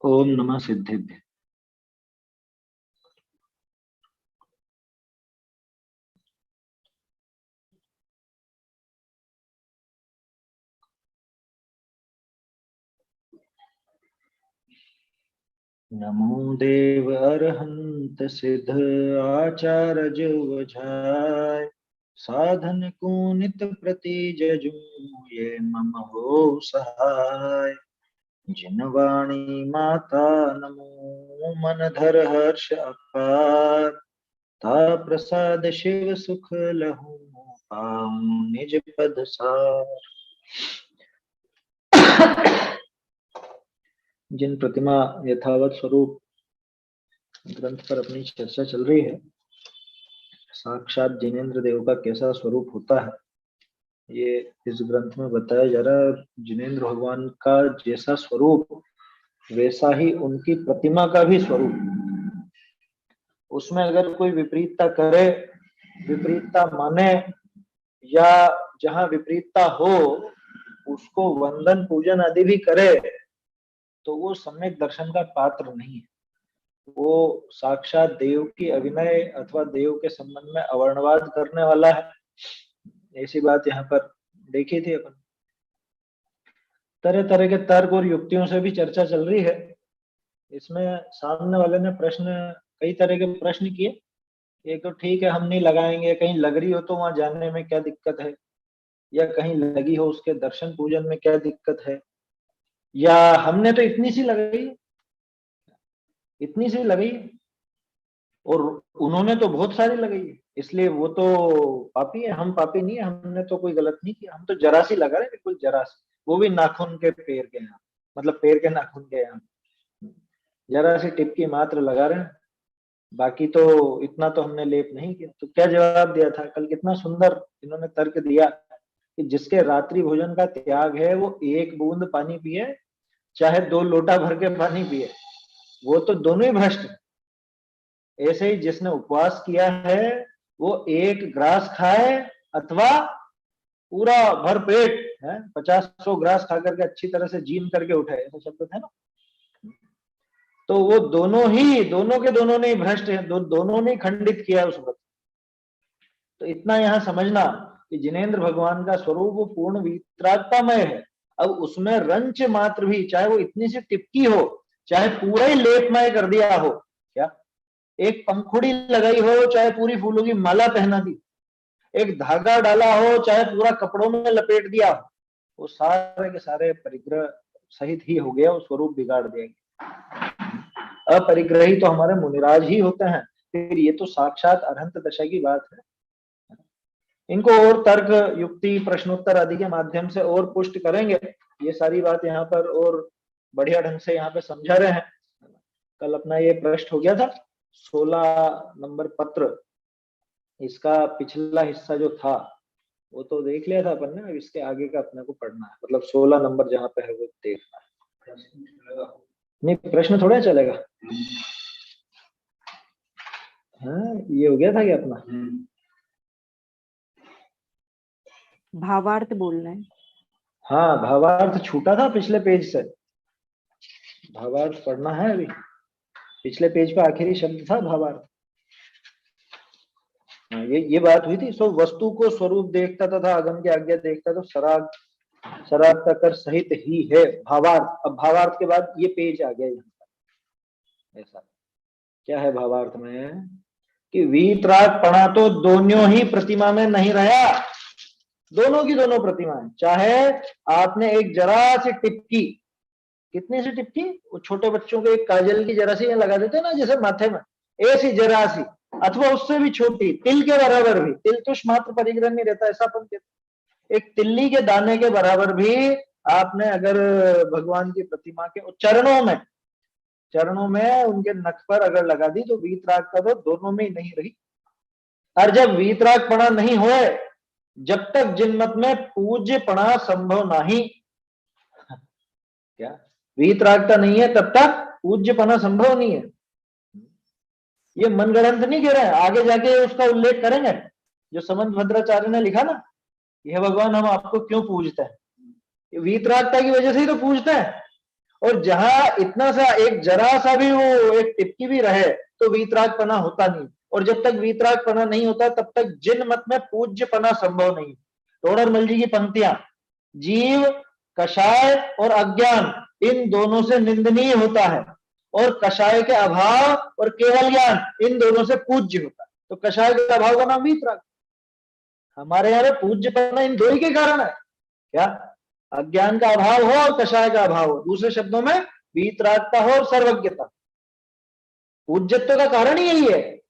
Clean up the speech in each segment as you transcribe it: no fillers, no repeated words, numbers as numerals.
ओम नमः सिद्धेभ्य। नमो देव अरहंत सिद्ध आचार्य वझाय साधन को नित प्रति जजू ये मम हो सहाय। जिन वाणी माता नमो मन धर हर्ष अपार ता प्रसाद शिव सुख लहु पाऊं निज पद सार। जिन प्रतिमा यथावत स्वरूप ग्रंथ पर अपनी चर्चा चल रही है, साक्षात जिनेंद्र देव का कैसा स्वरूप होता है ये इस ग्रंथ में बताया जा रहा है। जिनेंद्र भगवान का जैसा स्वरूप वैसा ही उनकी प्रतिमा का भी स्वरूप। उसमें अगर कोई विपरीतता करे, विपरीतता माने या जहां विपरीतता हो उसको वंदन पूजन आदि भी करे तो वो सम्यक दर्शन का पात्र नहीं है। वो साक्षात देव की अभिनय अथवा देव के संबंध में अवर्णवाद करने वाला है। ऐसी बात यहाँ पर देखी थी अपन। तरह तरह के तर्क और युक्तियों से भी चर्चा चल रही है। इसमें सामने वाले ने कई तरह के प्रश्न किए। एक तो ठीक है, हम नहीं लगाएंगे, कहीं लग रही हो तो वहां जाने में क्या दिक्कत है, या कहीं लगी हो उसके दर्शन पूजन में क्या दिक्कत है, या हमने तो इतनी सी लगाई, इतनी सी लगाई और उन्होंने तो बहुत सारी लगाई, इसलिए वो तो पापी है, हम पापी नहीं है, हमने तो कोई गलत नहीं किया, हम तो जरा सी लगा रहे हैं, बिल्कुल जरा सी, वो भी नाखून के पैर के यहाँ, मतलब पैर के नाखून के यहाँ जरा सी टिप की मात्र लगा रहे हैं, बाकी तो इतना तो हमने लेप नहीं किया। तो क्या जवाब दिया था कल, कितना सुंदर इन्होंने तर्क दिया कि जिसके रात्रि भोजन का त्याग है वो एक बूंद पानी पिए चाहे 2 लोटा भर के पानी पिए, वो तो दोनों ही भ्रष्ट है। ऐसे ही जिसने उपवास किया है वो 1 ग्रास खाए अथवा पूरा भर पेट है 50-100 ग्रास खा करके अच्छी तरह से जीन करके उठाए, ऐसा शब्द है ना। तो वो दोनों के दोनों ने भ्रष्ट है, दोनों ने खंडित किया उस व्रत। तो इतना यहाँ समझना कि जिनेंद्र भगवान का स्वरूप वो पूर्ण वितरागतामय है। अब उसमें रंच मात्र भी, चाहे वो इतनी सी टिपकी हो, चाहे पूरा ही लेपमय कर दिया हो, क्या एक पंखुड़ी लगाई हो, चाहे पूरी फूलों की माला पहना दी, एक धागा डाला हो, चाहे पूरा कपड़ों में लपेट दिया हो, वो सारे के सारे परिग्रह सहित ही हो गया, वो स्वरूप बिगाड़ देंगे। अपरिग्रही तो हमारे मुनिराज ही होते हैं, फिर ये तो साक्षात अरहंत दशा की बात है। इनको और तर्क युक्ति प्रश्नोत्तर आदि के माध्यम से और पुष्ट करेंगे। ये सारी बात यहाँ पर और बढ़िया ढंग से यहाँ पे समझा रहे हैं। कल अपना ये पृष्ठ हो गया था 16 नंबर पत्र, इसका पिछला हिस्सा जो था वो तो देख लिया था अपन ने। अब इसके आगे का अपने को पढ़ना है, मतलब 16 नंबर जहाँ पे है वो देखना है। नहीं, प्रश्न थोड़ा चलेगा। हाँ, ये हो गया था क्या अपना? भावार्थ बोलना है। हाँ, भावार्थ छूटा था पिछले पेज से, भावार्थ पढ़ना है अभी। पिछले पेज पे आखिरी शब्द था भावार्थ। ये बात हुई थी। सो वस्तु को स्वरूप देखता तथा आगम की आज्ञा देखता तो शराब का कर सहित ही है भावार्थ। अब भावार्थ के बाद ये पेज आ गया यहाँ पर। ऐसा क्या है भावार्थ में कि वीतरागपणा तो दोनों ही प्रतिमा में नहीं रहा, दोनों की दोनों प्रतिमाएं। चाहे आपने एक जरा सी टिपकी, कितनी सी टिपकी, वो छोटे बच्चों के एक काजल की जरा सी लगा देते ना जैसे माथे में, ऐसी जरा सी, अथवा उससे भी छोटी, तिल के बराबर भी, तिल तुष मात्र परिग्रह नहीं रहता ऐसा अपन कहते, एक तिल्ली के दाने के बराबर भी आपने अगर भगवान की प्रतिमा के चरणों में उनके नख पर अगर लगा दी तो वीतराग का तो दोनों में ही नहीं रही। और जब वीतरागपणा नहीं होए, जब तक जिनमत में पूज्यपणा संभव नहीं, क्या वीतरागता नहीं है तब तक पूज्यपना संभव नहीं है। ये मनगढ़ंत नहीं कह रहे हैं, आगे जाके उसका उल्लेख करेंगे। जो समंत भद्राचार्य ने लिखा ना, यह भगवान हम आपको क्यों पूजते हैं, वीतरागता की वजह से ही तो पूजते हैं। और जहां इतना सा एक जरा सा भी वो एक टिपकी भी रहे तो वीतरागपना होता नहीं। और जब तक वीतरागपना नहीं होता तब तक जिन मत में पूज्यपना संभव नहीं। तोड़रमल जी की पंक्तियां, जीव कषाय और अज्ञान इन दोनों से निंदनीय होता है, और कषाय के अभाव और केवल ज्ञान इन दोनों से पूज्य होता है। तो कषाय के अभाव का नाम वीतराग। हमारे यहाँ पूज्यपना इन दो ही के कारण है, क्या अज्ञान का अभाव हो और कषाय का अभाव हो। दूसरे शब्दों में वीतरागता हो और सर्वज्ञता। पूज्यत्व का कारण ही यही है।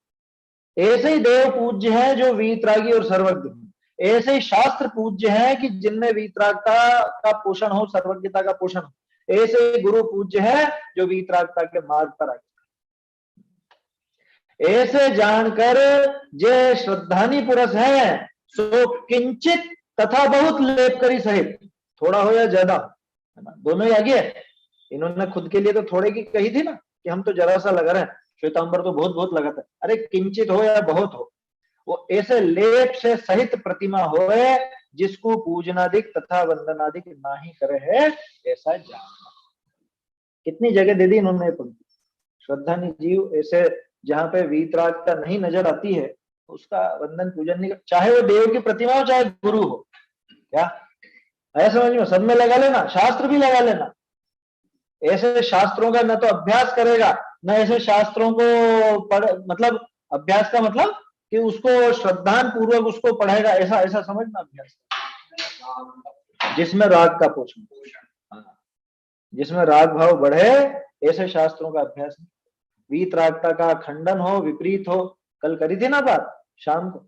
ऐसे ही देव पूज्य है जो वीतरागी और सर्वज्ञ है। ऐसे ही शास्त्र पूज्य है कि जिनमें वीतरागता का पोषण हो, सर्वज्ञता का पोषण हो। ऐसे ही गुरु पूज्य है जो वीतरागता के मार्ग पर आगे। ऐसे जानकर जे श्रद्धानी पुरुष है सो किंचित तथा बहुत लेप करी सहित, थोड़ा हो या ज्यादा, है ना, दोनों ही आगे है। इन्होंने खुद के लिए तो थोड़े की कही थी ना कि हम तो जरा सा लगा रहे हैं, श्वेतांबर तो बहुत बहुत लगा था। अरे किंचित हो या बहुत हो, वो ऐसे लेप से सहित प्रतिमा होए जिसको पूजनादिक तथा वंदनादिक ना ही करे है, ऐसा जानना। कितनी जगह दे दी इन्होंने पंक्ति। श्रद्धानी जीव ऐसे जहां पे वीतरागता नहीं नजर आती है उसका वंदन पूजन नहीं, चाहे वो देव की प्रतिमा हो चाहे गुरु हो। क्या है समझ में? सब में लगा लेना, शास्त्र भी लगा लेना। ऐसे शास्त्रों का न तो अभ्यास करेगा, न ऐसे शास्त्रों को पढ़, मतलब अभ्यास का मतलब कि उसको श्रद्धान पूर्वक उसको पढ़ेगा, ऐसा ऐसा समझना अभ्यास। जिसमें राग का पोषण, जिसमें राग भाव बढ़े, ऐसे शास्त्रों का अभ्यास। वीतरागता का खंडन हो, विपरीत हो। कल करी थी ना बात शाम को,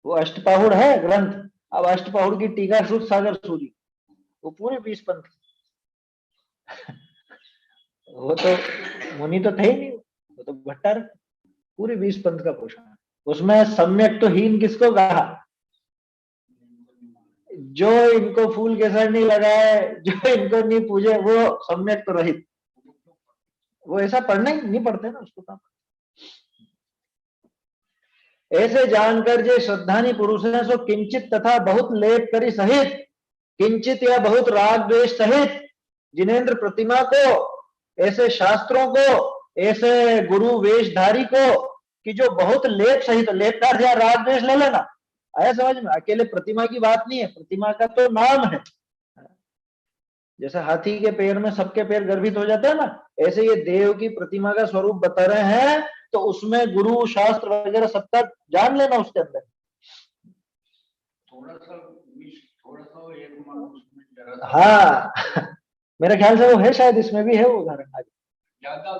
वो अष्टपाहुड़ है ग्रंथ। अब अष्टपाहुड़ की टीका शुद्ध सागर सूरी, वो पूरे 20 पंथ। वो तो मुनि तो थे ही नहीं, वो तो भट्टार, पूरे 20 पंथ का पोषण है उसमें। सम्यक तो हीन किसको कहा? जो इनको फूल केसर नहीं लगाए, जो इनको नहीं पूजे, वो सम्यक तो रहित। वो ऐसा पढ़ना ही नहीं पढ़ते ना उसको काम। ऐसे जानकर जे श्रद्धानी पुरुष है सो किंचित तथा बहुत लेप करी सहित, किंचित या बहुत राग द्वेष सहित जिनेन्द्र प्रतिमा को, ऐसे शास्त्रों को, ऐसे गुरु वेशधारी को, कि जो बहुत लेप सहित, लेप का अर्थ राग द्वेष ले लेना, आया समझ में? अकेले प्रतिमा की बात नहीं है, प्रतिमा का तो नाम है। जैसे हाथी के पैर में सबके पैर गर्भित हो जाते हैं ना, ऐसे ये देव की प्रतिमा का स्वरूप बता रहे हैं, तो उसमें गुरु शास्त्र वगैरह सबका जान लेना उसके अंदर। थोड़ा सा हाँ मेरे ख्याल से वो है, शायद इसमें भी है वो उदाहरण। ज्यादा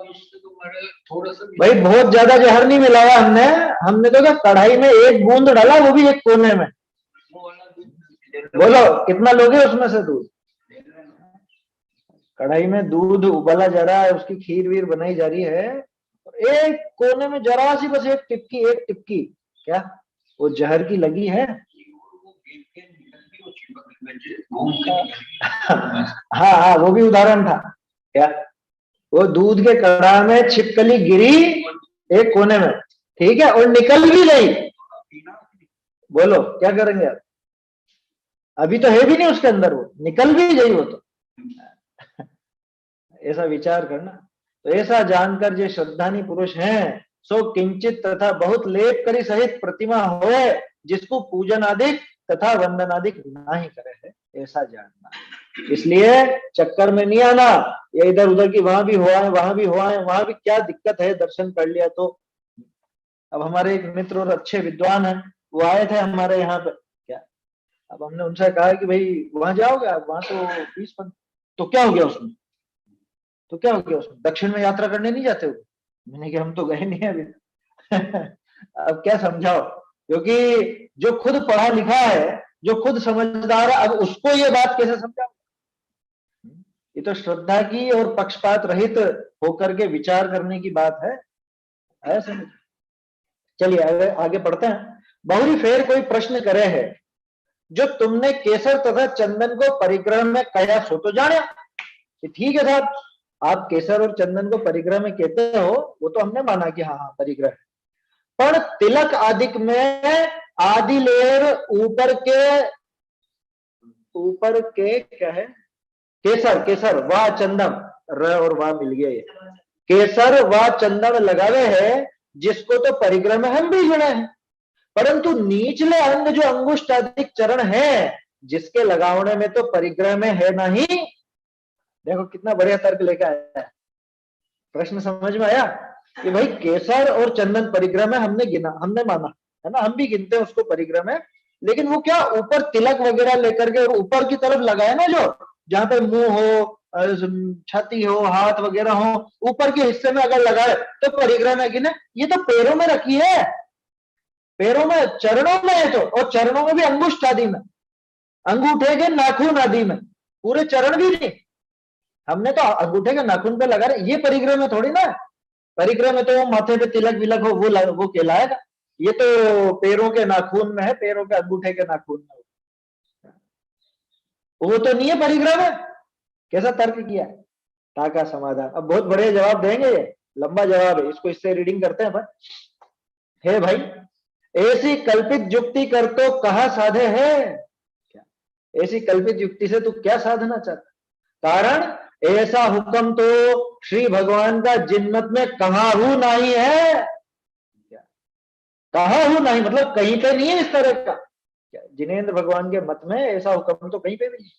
थोड़ा सा भाई, बहुत ज्यादा जहर नहीं मिलाया हमने। हमने तो क्या कढ़ाई में एक बूंद डाला, वो भी एक कोने में। बोलो कितना लोगे उसमें से दूध? कढ़ाई में दूध उबला जा रहा है, उसकी खीर वीर बनाई जा रही है, एक कोने में जरा सी बस एक टिपकी, एक टिपकी क्या वो जहर की लगी है। हाँ हाँ वो भी उदाहरण था क्या? वो दूध के कड़ा में छिपकली गिरी एक कोने में, ठीक है, और निकल भी गई। बोलो क्या करेंगे आप? अभी तो है भी नहीं उसके अंदर, वो निकल भी गई वो तो। ऐसा विचार करना। तो ऐसा जानकर जो श्रद्धानी पुरुष हैं सो किंचित तथा बहुत लेप करी सहित प्रतिमा होए जिसको पूजन आदि तथा वंदन आदि ना ही करे है, ऐसा जानना। इसलिए चक्कर में नहीं आना, ये इधर उधर की वहां भी हुआ है, वहां भी हुआ है, वहां भी क्या दिक्कत है, दर्शन कर लिया तो। अब हमारे एक मित्र और अच्छे विद्वान हैं, वो आए थे हमारे यहाँ पे क्या, अब हमने उनसे कहा कि भाई वहां जाओगे आप, वहां तो 20 पंथ। तो क्या हो गया उसमें? तो क्या हो गया उसमें? दक्षिण में यात्रा करने नहीं जाते हो? मैंने कहा हम तो गए नहीं अभी। अब क्या समझाओ, क्योंकि जो खुद पढ़ा लिखा है, जो खुद समझदार है, अब उसको ये बात कैसे समझाओ? ये तो श्रद्धा की और पक्षपात रहित होकर के विचार करने की बात है, ऐसे। चलिए आगे पढ़ते हैं। बहुरी फेर कोई प्रश्न करे है, जो तुमने केसर तथा चंदन को परिग्रह में कया सो तो जाने। ठीक है साहब, आप केसर और चंदन को परिग्रह में कहते हो, वो तो हमने माना कि हाँ हाँ परिग्रह, पर तिलक आदिक में आदि लेयर ऊपर के क्या है, केसर, केसर व चंदन, र और वाह मिल गया ये, केसर व चंदन लगावे है, जिसको तो परिग्रह में हम भी जुड़े हैं, परंतु निचले अंग जो अंगुष्ठ आदि चरण है, जिसके लगावने में तो परिग्रह में है नहीं। देखो कितना बढ़िया तर्क लेकर आया है। प्रश्न समझ में आया कि भाई केसर और चंदन परिग्रह में हमने गिना, हमने माना है ना, हम भी गिनते हैं उसको परिग्रह में, लेकिन वो क्या ऊपर तिलक वगैरह लेकर के और ऊपर की तरफ लगाए ना, जो जहां पे मुंह हो, छाती हो, हाथ वगैरह हो, ऊपर के हिस्से में अगर लगाए तो परिग्रह में गिने। ये तो पैरों में रखी है, पैरों में, चरणों में है तो, और चरणों में भी अंगुष्ठ आदि में, अंगूठे के नाखून आदि में, पूरे चरण भी नहीं। हमने तो अंगूठे के नाखून पे लगा रहे, ये परिग्रह में थोड़ी ना। परिग्रह में तो वो माथे पे तिलक विलक हो वो कहलाएगा, ये तो पैरों के नाखून में है, पैरों के अंगूठे के नाखून में, वो तो नहीं है परिग्रह में। कैसा तर्क किया है, ता का समाधान। अब बहुत बड़े जवाब देंगे, ये लंबा जवाब है, इसको इससे रीडिंग करते हैं। हे भाई, ऐसी कल्पित युक्ति कर तो कहा साधे है, क्या ऐसी कल्पित युक्ति से तू क्या साधना चाहता? कारण ऐसा हुक्म तो श्री भगवान का जिनमत में कहा हूं नहीं है, क्या कहा हूं नहीं, मतलब कहीं पे नहीं है इस तरह का। क्या जिनेन्द्र भगवान के मत में ऐसा हुक्म तो कहीं पे भी नहीं।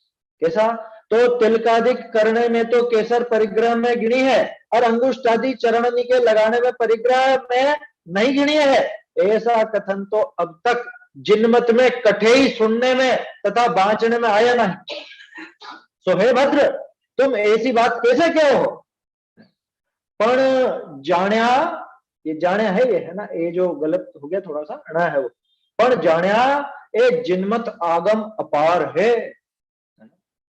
कैसा? तो तिलकादिक करने में तो केसर परिग्रह में गिनी है, और अंगुष्ठ आदि चरण के लगाने में परिग्रह में नहीं गिनी है, ऐसा कथन तो अब तक जिनमत में कठे ही सुनने में तथा बांचने में आया नहीं। सो हे भद्र, तुम ऐसी बात कैसे कहो? पण जाण्या, ये जाण्या है, ये है ना, ये जो गलत हो गया थोड़ा सा, अड़ा है वो। पण जाण्या ए जिनमत आगम अपार है,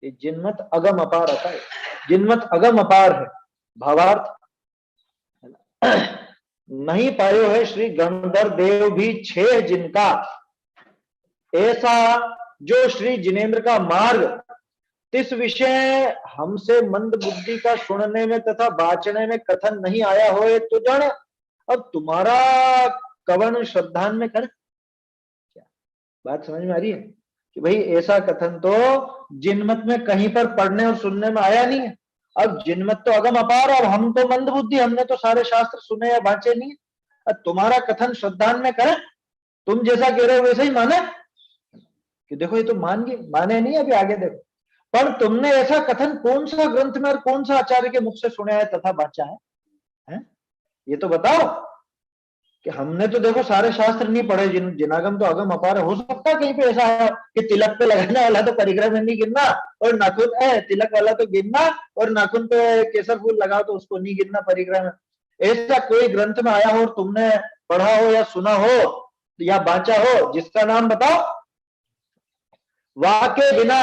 ये जिनमत अगम अपार आता है, जिनमत अगम अपार है। भावार्थ नहीं पायो है श्री गंधर देव भी छह जिनका, ऐसा जो श्री जिनेन्द्र का मार्ग, इस विषय हमसे मंद बुद्धि का सुनने में तथा बाचने में कथन नहीं आया हो तो जाने। अब तुम्हारा कवन श्रद्धान में कर, क्या बात समझ में आ रही है कि भाई ऐसा कथन तो जिनमत में कहीं पर पढ़ने और सुनने में आया नहीं है। अब जिनमत तो अगम अपार, और हम तो मंद बुद्धि, हमने तो सारे शास्त्र सुने या बांचे नहीं है। अब तुम्हारा कथन श्रद्धान में करे, तुम जैसा कह रहे हो वैसे ही माने कि देखो ये तो माने नहीं, अभी आगे देखो। पर तुमने ऐसा कथन कौन सा ग्रंथ में और कौन सा आचार्य के मुख से सुना है तथा बांचा है? ये तो बताओ कि हमने तो देखो सारे शास्त्र नहीं पढ़े, जिनागम तो अगम अपार है। हो सकता है कहीं पे ऐसा है कि तिलक पे लगाने वाला तो परिग्रह में नहीं गिनना, और नाखून तिलक वाला तो गिनना, और नाखून पे केसर फूल लगाओ तो उसको नहीं गिनना परिग्रह में। ऐसा कोई ग्रंथ में आया हो, तुमने पढ़ा हो या सुना हो या बांचा हो, जिसका नाम बताओ। वाके बिना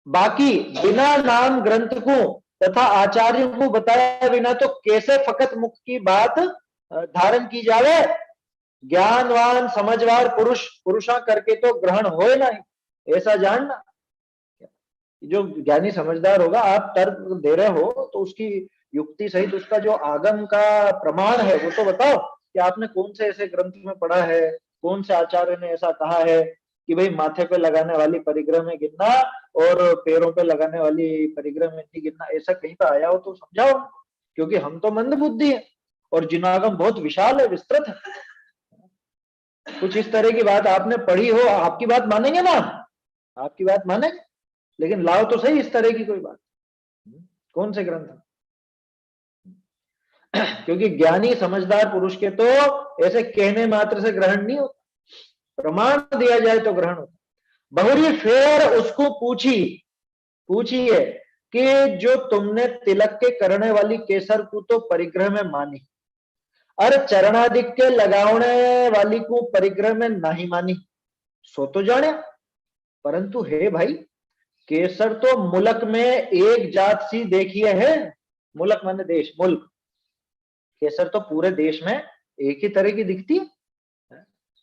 बाकी बिना नाम ग्रंथ को तथा आचार्य को बताया बिना तो कैसे फकत मुख की बात धारण की जावे? ज्ञानवान समझवार पुरुषा करके तो ग्रहण होए नहीं, ऐसा जानना। जो ज्ञानी समझदार होगा, आप तर्क दे रहे हो तो उसकी युक्ति सहित उसका जो आगम का प्रमाण है वो तो बताओ कि आपने कौन से ऐसे ग्रंथ में पढ़ा है, कौन से आचार्य ने ऐसा कहा है कि भाई माथे पे लगाने वाली परिग्रह में गिनना और पैरों पे लगाने वाली परिग्रह में नहीं गिनना, ऐसा कहीं पे आया हो तो समझाओ। क्योंकि हम तो मंद बुद्धि है और जिनागम बहुत विशाल है, विस्तृत है। कुछ इस तरह की बात आपने पढ़ी हो, आपकी बात मानेंगे ना, आपकी बात मानेंगे, लेकिन लाओ तो सही इस तरह की कोई बात, कौन से ग्रंथ? क्योंकि ज्ञानी समझदार पुरुष के तो ऐसे कहने मात्र से ग्रहण नहीं होता, प्रमाण दिया जाए तो ग्रहण होता। बहुरी फेर उसको पूछिए कि जो तुमने तिलक के करने वाली केसर को तो परिग्रह में मानी, और चरणादिक के लगावने वाली को परिग्रह में नहीं मानी, सो तो जाने। परंतु हे भाई, केसर तो मुल्क में एक जात सी देखिए है, मुल्क माने देश, मुल्क, केसर तो पूरे देश में एक ही तरह की दिखती है।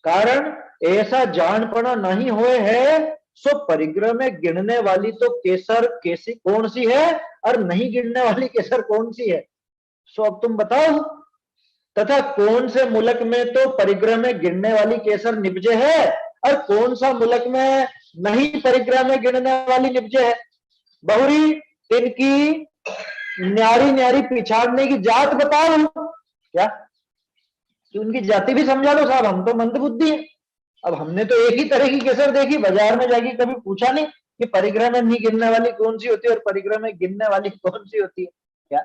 कारण ऐसा जानपना नहीं हुए है, सो परिग्रह में गिनने वाली तो केसर कैसी कौन सी है और नहीं गिनने वाली केसर कौन सी है, सो अब तुम बताओ। तथा कौन से मुल्क में तो परिग्रह में गिनने वाली केसर निपजे है और कौन सा मुल्क में नहीं परिग्रह में गिनने वाली निपजे है। बहुरी इनकी न्यारी न्यारी पिछाड़ने की जात बताओ क्या, कि उनकी जाति भी समझा लो साहब, हम तो मंदबुद्धि है। अब हमने तो एक ही तरह की केसर देखी, बाजार में जाके कभी पूछा नहीं कि परिग्रह में नहीं गिनने वाली कौन सी होती है और परिग्रह में गिनने वाली कौन सी होती है क्या,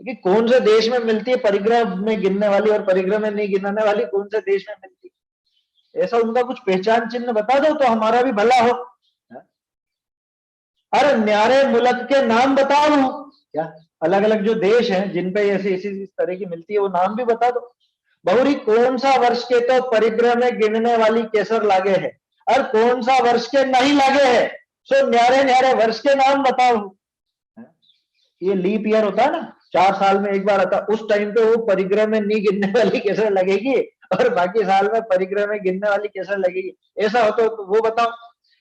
कि कौन से देश में मिलती है परिग्रह में गिनने वाली और परिग्रह में नहीं गिनने वाली कौन से देश में मिलती है। ऐसा उनका कुछ पहचान चिन्ह बता दो तो हमारा भी भला हो। अरे न्यारे मुल्क के नाम बताओ क्या, अलग अलग जो देश हैं जिन पे ऐसी इसी इस तरह की मिलती है वो नाम भी बता दो। बहुरी कौन सा वर्ष के तो परिग्रह में गिनने वाली केसर लागे है और कौन सा वर्ष के नहीं लागे है, सो न्यारे न्यारे वर्ष के नाम बताओ। ये लीप ईयर होता है ना, 4 साल में एक बार आता, उस टाइम पे वो परिग्रह में नहीं गिनने वाली केसर लगेगी और बाकी साल में परिग्रह में गिनने वाली केसर लगेगी, ऐसा हो तो वो बताओ।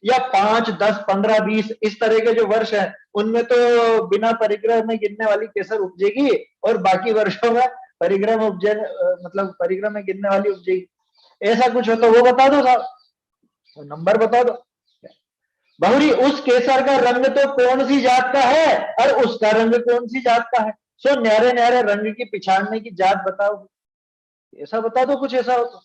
या 5, 10, 15, 20 इस तरह के जो वर्ष हैं उनमें तो बिना परिग्रह में गिनने वाली केसर उपजेगी और बाकी वर्षों में परिग्रह में उपजे मतलब परिग्रह में गिनने वाली उपजेगी, ऐसा कुछ हो तो वो बता दो साहब, नंबर बता दो। बहुरी उस केसर का रंग तो कौन सी जात का है और उसका रंग कौन सी जात का है, सो न्यारे न्यारे रंग की पिछाड़ने की जात बताओ, ऐसा बता दो कुछ ऐसा हो तो,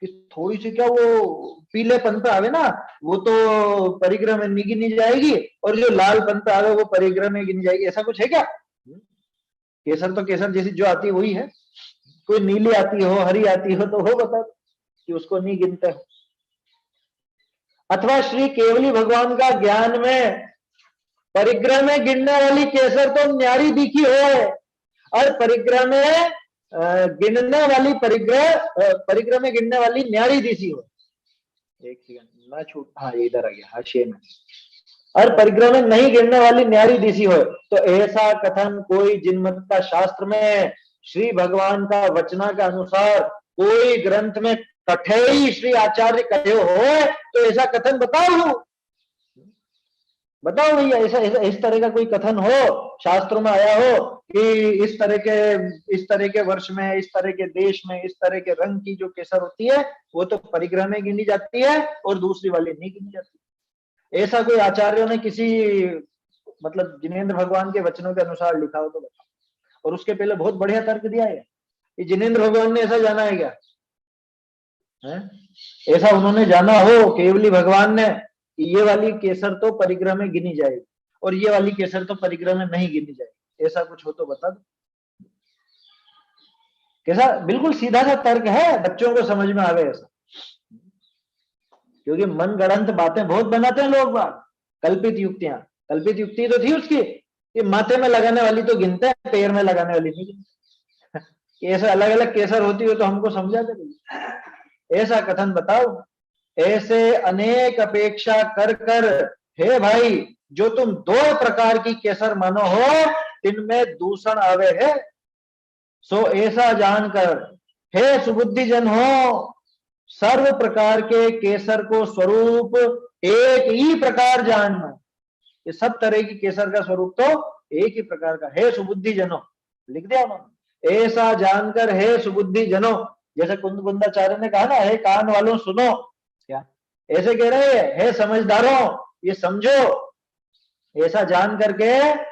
कि थोड़ी सी क्या वो पीलेपन पे आवे ना वो तो परिग्रह में नहीं गिनी जाएगी और जो लालपन पे आवे वो परिग्रह में गिनी जाएगी, ऐसा कुछ है क्या। केसर तो केसर जैसी जो आती है वही है, कोई नीली आती हो हरी आती हो तो वो बता दो कि उसको नहीं गिनते हो। अथवा श्री केवली भगवान का ज्ञान में परिग्रह में गिनने वाली केसर तो न्यारी दिखी हो और परिग्रह में गिनने वाली परिग्रह में गिनने वाली न्यारी दिखी हो। एक सेकंड मैं छूट, हाँ इधर आ गया हाशिए में, और परिग्रह में नहीं गिनने वाली न्यारी दिशी हो, तो ऐसा कथन कोई जिनमत का शास्त्र में श्री भगवान का वचना के अनुसार कोई ग्रंथ में कठे ही श्री आचार्य कहे हो तो ऐसा कथन बताओ, बताओ भैया ऐसा इस तरह का कोई कथन हो शास्त्रों में आया हो कि इस तरह के वर्ष में इस तरह के देश में इस तरह के रंग की जो केसर होती है वो तो परिग्रह में गिनी जाती है और दूसरी वाली नहीं गिनी जाती, ऐसा कोई आचार्यों ने किसी मतलब जिनेंद्र भगवान के वचनों के अनुसार लिखा हो तो बताओ। और उसके पहले बहुत बढ़िया तर्क दिया है कि जिनेंद्र भगवान ने ऐसा जाना है क्या है? ऐसा उन्होंने जाना हो केवली भगवान ने ये वाली केसर तो परिग्रह में गिनी जाएगी और ये वाली केसर तो परिग्रह में नहीं गिनी जाएगी, ऐसा कुछ हो तो बता दो। कैसा बिल्कुल सीधा सा तर्क है, बच्चों को समझ में आवे ऐसा, क्योंकि मन गढ़ंत बातें बहुत बनाते हैं लोग बात, कल्पित युक्तियां, कल्पित युक्ति तो थी उसकी कि माथे में लगाने वाली तो गिनते हैं पैर में लगाने वाली नहीं गिनते, ऐसे अलग अलग केसर होती हो तो हमको समझा दे, ऐसा कथन बताओ। ऐसे अनेक अपेक्षा कर कर हे भाई जो तुम 2 प्रकार की केसर मानो हो इनमें दूषण आवे है, सो ऐसा जानकर हे सुबुद्धि जन हो सर्व प्रकार के केसर को स्वरूप एक ही प्रकार जानना, ये सब तरह की केसर का स्वरूप तो एक ही प्रकार का है, सुबुद्धि जनो लिख दिया उन्होंने, ऐसा जानकर हे सुबुद्धि जनो, जैसे कुंद कुंदाचार्य ने कहा ना हे कान वालों सुनो, क्या ऐसे कह रहे हैं समझदारों ये समझो, ऐसा जान करके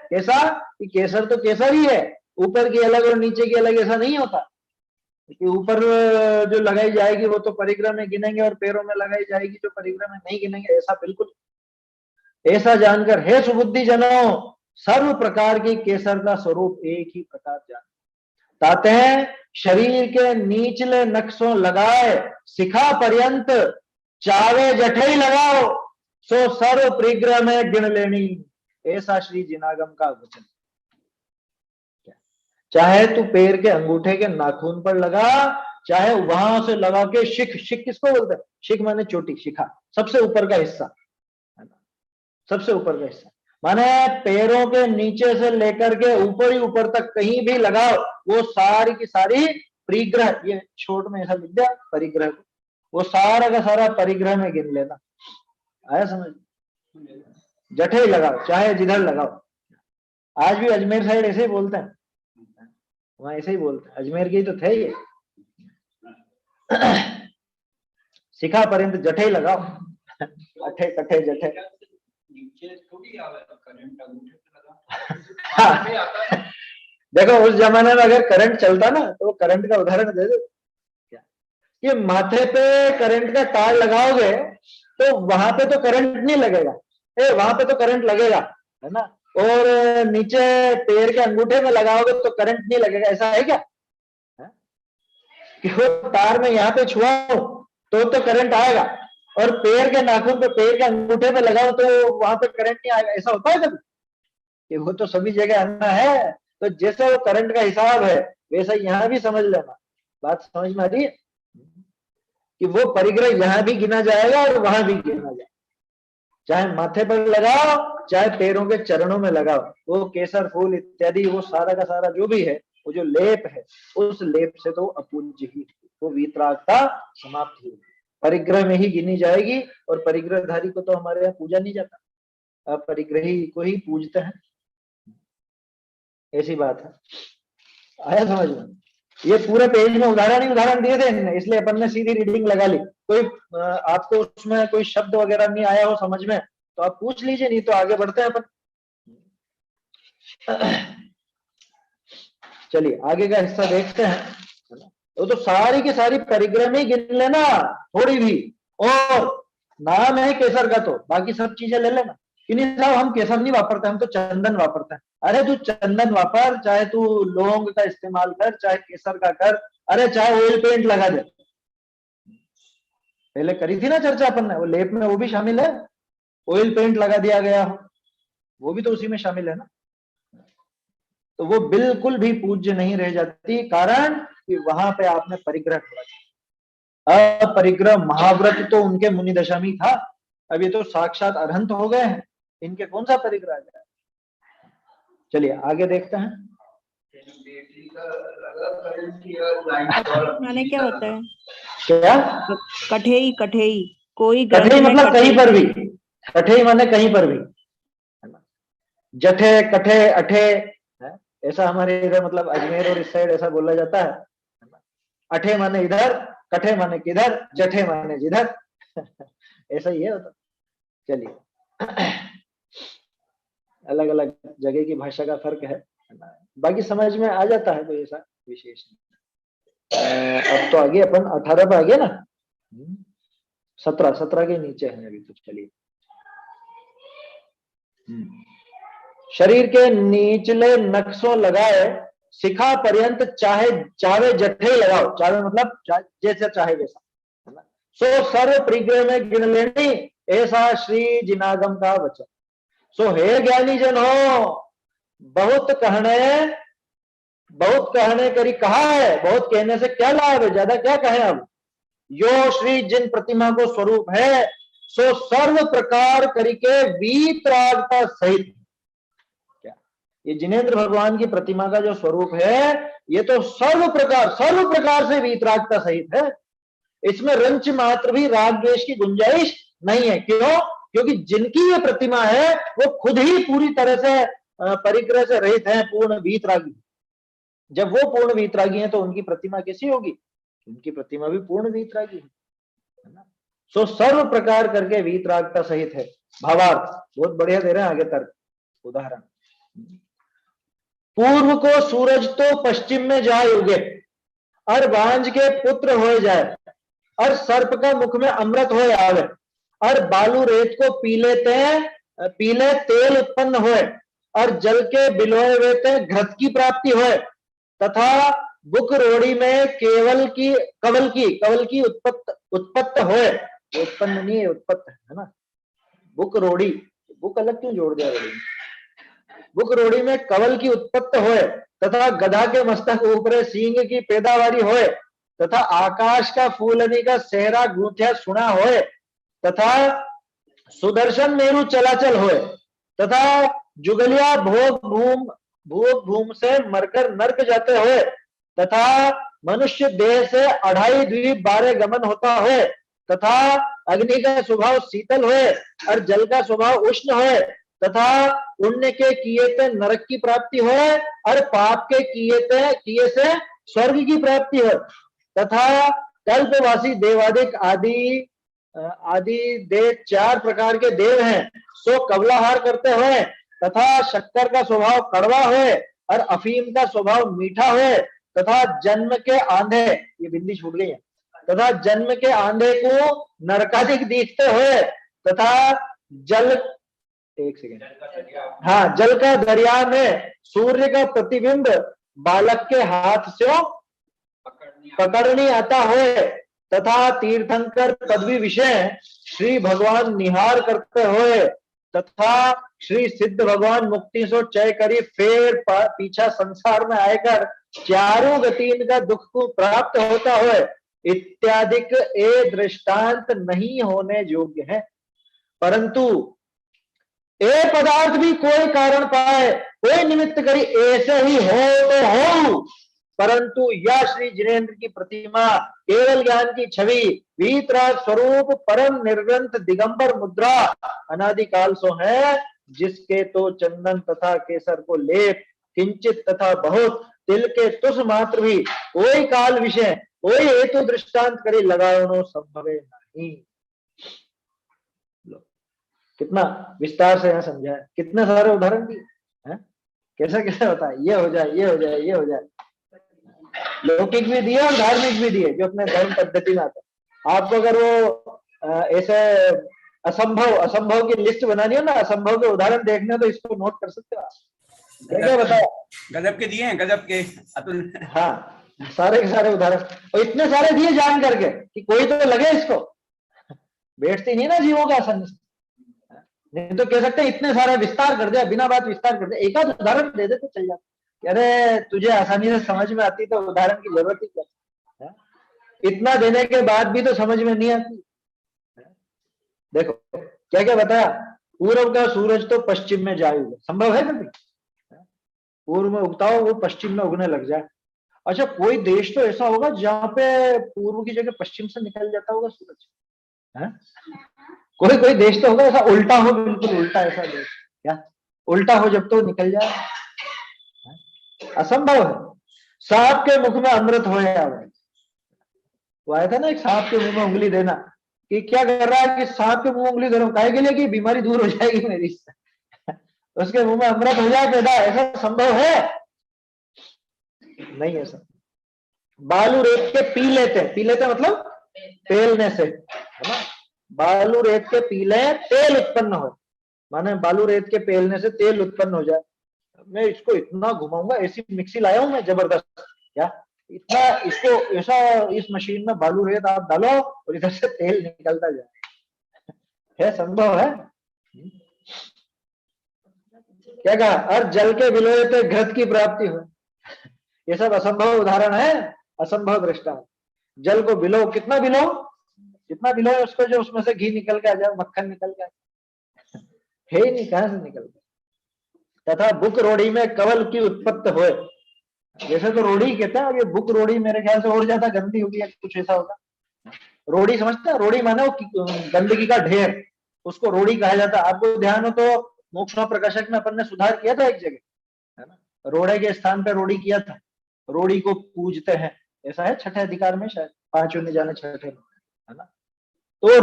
कैसा कि केसर तो केसर ही है, ऊपर की अलग और नीचे की अलग ऐसा नहीं होता कि ऊपर जो लगाई जाएगी वो तो परिग्रह में गिनेंगे और पैरों में लगाई जाएगी जो परिग्रह में नहीं गिनेंगे, ऐसा बिल्कुल। ऐसा जानकर हे सुबुद्धि जनों सर्व प्रकार की केसर का स्वरूप एक ही प्रकार जान, ताते हैं शरीर के नीचले नक्शों लगाए शिखा पर्यंत चावे जठे लगाओ सो सर्व परिग्रह में गिन लेनी, ऐसा श्री जिनागम का वचन। चाहे तू पैर के अंगूठे के नाखून पर लगा, चाहे वहां से लगा के शिख, शिख किसको बोलते हैं, शिख माने चोटी, शिखा सबसे ऊपर का हिस्सा, सबसे ऊपर का हिस्सा माने पैरों के नीचे से लेकर के ऊपर ही ऊपर तक कहीं भी लगाओ वो सारी की सारी परिग्रह, ये छोट में ऐसा लिख दिया परिग्रह को, वो सारा का सारा परिग्रह में गिन लेना, आया समझ, जठे लगाओ चाहे जिधर लगाओ, आज भी अजमेर साइड ऐसे ही बोलते हैं, वहां ऐसे ही बोलते हैं, अजमेर के ही तो थे ये शिखा पर्यंत जठे लगाओ अठे कठे जठे। नीचे थोड़ी आवे करंट अंगूठे पे लगा। हाँ। देखो उस जमाने में अगर करंट चलता ना तो करंट का उदाहरण दे दो क्या, कि माथे पे करंट का तार लगाओगे तो वहां पे तो करंट नहीं लगेगा, वहां पे तो करंट लगेगा, है ना। और नीचे पैर के अंगूठे में लगाओगे तो करंट नहीं लगेगा, ऐसा है क्या? है? कि वो तार में यहाँ पे छुआओ तो करंट आएगा, और पैर के नाखून पे, पैर के अंगूठे पे लगाओ तो वहां पे करंट नहीं आएगा, ऐसा होता है कभी? कि वो तो सभी जगह आना है। तो जैसे वो करंट का हिसाब है वैसा यहाँ भी समझ लेना। बात समझ में आ रही है कि वो परिग्रह यहाँ भी गिना जाएगा और वहां भी गिना जाएगा, चाहे माथे पर लगाओ चाहे पैरों के चरणों में लगाओ, वो केसर फूल इत्यादि वो सारा का सारा जो भी है, वो जो लेप है उस लेप से तो अपूज्य ही, वो वीतरागता समाप्त ही परिग्रह में ही गिनी जाएगी। और परिग्रहधारी को तो हमारे यहाँ पूजा नहीं जाता, अपरिग्रही को ही पूजते हैं, ऐसी बात है। आया समझ में? ये पूरे पेज में उदाहरण दिए थे इसलिए अपन ने सीधी रीडिंग लगा ली। कोई आपको उसमें कोई शब्द वगैरह नहीं आया हो समझ में तो आप पूछ लीजिए, नहीं तो आगे बढ़ते हैं अपन। चलिए आगे का हिस्सा देखते हैं। तो सारी की सारी परिग्रह में गिन लेना थोड़ी भी, और नाम है केसर का तो बाकी सब चीजें ले लेना कि नहीं साहब हम केसर नहीं वापरते, हम तो चंदन वापरते हैं। अरे तू चंदन वापर, चाहे तू लौंग का इस्तेमाल कर, चाहे केसर का कर, अरे चाहे ऑयल पेंट लगा दे। पहले करी थी ना चर्चा अपन ने, वो लेप में वो भी शामिल है, ऑयल पेंट लगा दिया गया हो वो भी तो उसी में शामिल है ना। तो वो बिल्कुल भी पूज्य नहीं रह जाती, कारण कि वहां पे आपने परिग्रह छोड़ा। अपरिग्रह महाव्रत तो उनके मुनि दशा में था, अब ये तो साक्षात अरहंत हो गए हैं, इनके कौन सा परिग्रह है। चलिए आगे देखते हैं। माने क्या होता है? क्या कठेई? कठेई कोई कठेई मतलब कहीं पर भी, कठेई माने कहीं पर भी, जठे कठे अठे है? ऐसा हमारे इधर मतलब अजमेर और इस साइड ऐसा बोला जाता है। अठे माने इधर, कठे माने किधर, जठे माने जिधर ऐसा ही है होता। चलिए अलग अलग जगह की भाषा का फर्क है, बाकी समझ में आ जाता है, कोई ऐसा विशेष नहीं। अब तो आगे अपन 18 पे आ गए ना, 17 के नीचे है अभी तो। चलिए शरीर के निचले नक्शों लगाए शिखा पर्यंत चाहे चावे जठे लगाओ, चावे मतलब जैसे चाहे वैसा, है ना। सो सर्व परिग्रह में गिन लेनी, ऐसा श्री जिनागम का वचन। सो हे ज्ञानी जन हो, बहुत कहने करी कहा है, बहुत कहने से क्या लाभ है, ज्यादा क्या कहे। अब यो श्री जिन प्रतिमा को स्वरूप है सो सर्व प्रकार करिके वीतरागता सहित, क्या ये जिनेंद्र भगवान की प्रतिमा का जो स्वरूप है ये तो सर्व प्रकार से वीतरागता सहित है, इसमें रंच मात्र भी राग द्वेष की गुंजाइश नहीं है। क्यों? क्योंकि जिनकी ये प्रतिमा है वो खुद ही पूरी तरह से परिग्रह से रहित है, पूर्ण वीतरागी। जब वो पूर्ण वीतरागी है तो उनकी प्रतिमा कैसी होगी? उनकी प्रतिमा भी पूर्ण वीतरागी है ना। सो सर्व प्रकार करके वीतरागता सहित है। भावार्थ बहुत बढ़िया दे रहे हैं आगे तर्क उदाहरण। पूर्व को सूरज तो पश्चिम में जाए उगे, और बांझ के पुत्र हो जाए, और सर्प का मुख में अमृत हो आवे, और बालू रेत को पीले तेल उत्पन्न होए, और जल के बिलोए वेते घृत की प्राप्ति होए, तथा बुक रोड़ी में कवल की उत्पत्त होए। उत्पन्न नहीं है, उत्पत्त है ना। बुक रोड़ी, बुक अलग क्यों जोड़ दिया रोड़ी में? बुक रोड़ी में कवल की उत्पत्ति होए, तथा गधा के मस्तक ऊपर सींग की पैदावारी होए, तथा आकाश का फूलनी का सेहरा गूंथिया सुना होए, तथा सुदर्शन मेरु चलाचल होए, तथा जुगलिया भोग भूम से मरकर नरक जाते होए, तथा मनुष्य देह से 2.5 द्वीप 12 गमन होता है, तथा अग्नि का स्वभाव शीतल होए और जल का स्वभाव उष्ण होए, तथा पुण्य के किए थे नरक की प्राप्ति हो, और पाप के किए से स्वर्ग की प्राप्ति हो, तथा कल्पवासी देवादिक आदि आदि देव 4 प्रकार के देव हैं, सो कबलाहार करते हुए तथा शक्कर का स्वभाव कड़वा है और अफीम का स्वभाव मीठा है तथा जन्म के आंधे, ये बिंदी छूट गई है, तथा जन्म के आंधे को नरकादिक देखते हुए तथा जल, एक सेकेंड, हाँ, जल का दरिया में सूर्य का प्रतिबिंब बालक के हाथ से पकड़नी आता है तथा तीर्थंकर पदवी विषय श्री भगवान निहार करते हुए तथा श्री सिद्ध भगवान मुक्ति सो चय करी फिर पीछा संसार में आकर चारों गतिन का दुख को प्राप्त होता है इत्यादिक ए दृष्टांत नहीं होने योग्य है। परंतु ए पदार्थ भी कोई कारण पाए, कोई निमित्त करी ऐसे ही हो तो हो, परंतु यह श्री जिनेन्द्र की प्रतिमा केवल ज्ञान की छवि वीतराग स्वरूप परम निर्ग्रंथ दिगंबर मुद्रा अनादिकाल सो है, जिसके तो चंदन तथा केसर को लेप किंचित तथा बहुत तिल के तुष मात्र भी कोई काल विषय कोई हेतु दृष्टांत करे लगाओ संभवे नहीं। कितना विस्तार से यहाँ समझाया, कितने सारे उदाहरण दिए, कैसे कैसे होता है, ये हो जाए, ये हो जाए, ये हो जाए, लौकिक भी दिए और धार्मिक भी दिए जो अपने धर्म पद्धति में आता है। आपको अगर वो ऐसे असंभव की लिस्ट बनानी हो ना, असंभव के उदाहरण देखने हो तो इसको नोट कर सकते हो आप। क्या बताया, गजब के दिए हैं, गजब के अतुल। हाँ, सारे के सारे उदाहरण, और इतने सारे दिए जान करके कि कोई तो लगे इसको, बैठती नहीं ना जीवों का आसानी से, नहीं तो कह सकते इतने सारे विस्तार कर दिया, बिना बात विस्तार कर दिया, एक आध उदाहरण दे दे तो चल जाता। अरे तुझे आसानी से समझ में आती तो उदाहरण की जरूरत ही क्या, इतना देने के बाद भी तो समझ में नहीं आती। देखो क्या क्या बताया, पूर्व का सूरज तो पश्चिम में जाए हुए, संभव है कभी, पूर्व में उगता हो वो पश्चिम में उगने लग जाए। अच्छा, कोई देश तो ऐसा होगा जहां पे पूर्व की जगह पश्चिम से निकल जाता होगा सूरज, है? कोई कोई देश तो होगा ऐसा उल्टा हो, बिल्कुल उल्टा ऐसा देश, क्या उल्टा हो जब तो निकल जाए, असंभव है। सांप के मुख में अमृत हो या वो आया था ना, एक सांप के मुंह में उंगली देना, कि क्या कर रहा है कि सांप के मुंह में उंगली दे रहा हूं, काहे के लिए कि बीमारी दूर हो जाएगी मेरी उसके मुंह में अमृत हो जाए पैदा, ऐसा संभव है? नहीं ऐसा। बालू रेत के पी लेते मतलब पेलने से, है ना, बालू रेत के पीले तेल उत्पन्न हो, माने बालू रेत के पेलने से तेल उत्पन्न हो जाए। मैं इसको इतना घुमाऊंगा, ऐसी मिक्सी लाया हूं मैं जबरदस्त, क्या इतना इसको ऐसा इस मशीन में बालू रेत आप डालो और इधर से तेल निकलता जाए, है संभव है? क्या कहा, और जल के विलोय पे घृत की प्राप्ति हो, ये सब असंभव उदाहरण है, असंभव दृष्टांत। जल को बिलो, कितना बिलो, जितना बिलो उसको जो उसमें से घी निकल के आ जाए, मक्खन निकल के है ही नहीं, कहां से निकल गया। तथा बुक रोड़ी में कवल की उत्पत्ति होए, जैसे तो रोड़ी कहते हैं, अब ये बुक रोड़ी मेरे ख्याल से और ज्यादा गंदी होगी या कुछ ऐसा होगा। रोड़ी समझते हैं, रोड़ी माने वो गंदगी का ढेर, उसको रोड़ी कहा जाता है। आपको ध्यान हो तो मोक्ष प्रकाशक में अपन ने सुधार किया था एक जगह, है ना, रोड़े के स्थान पे रोड़ी किया था, रोड़ी को पूजते हैं, ऐसा है छठे अधिकार में शायद, 5 नहीं जाने छठे में, है ना। तो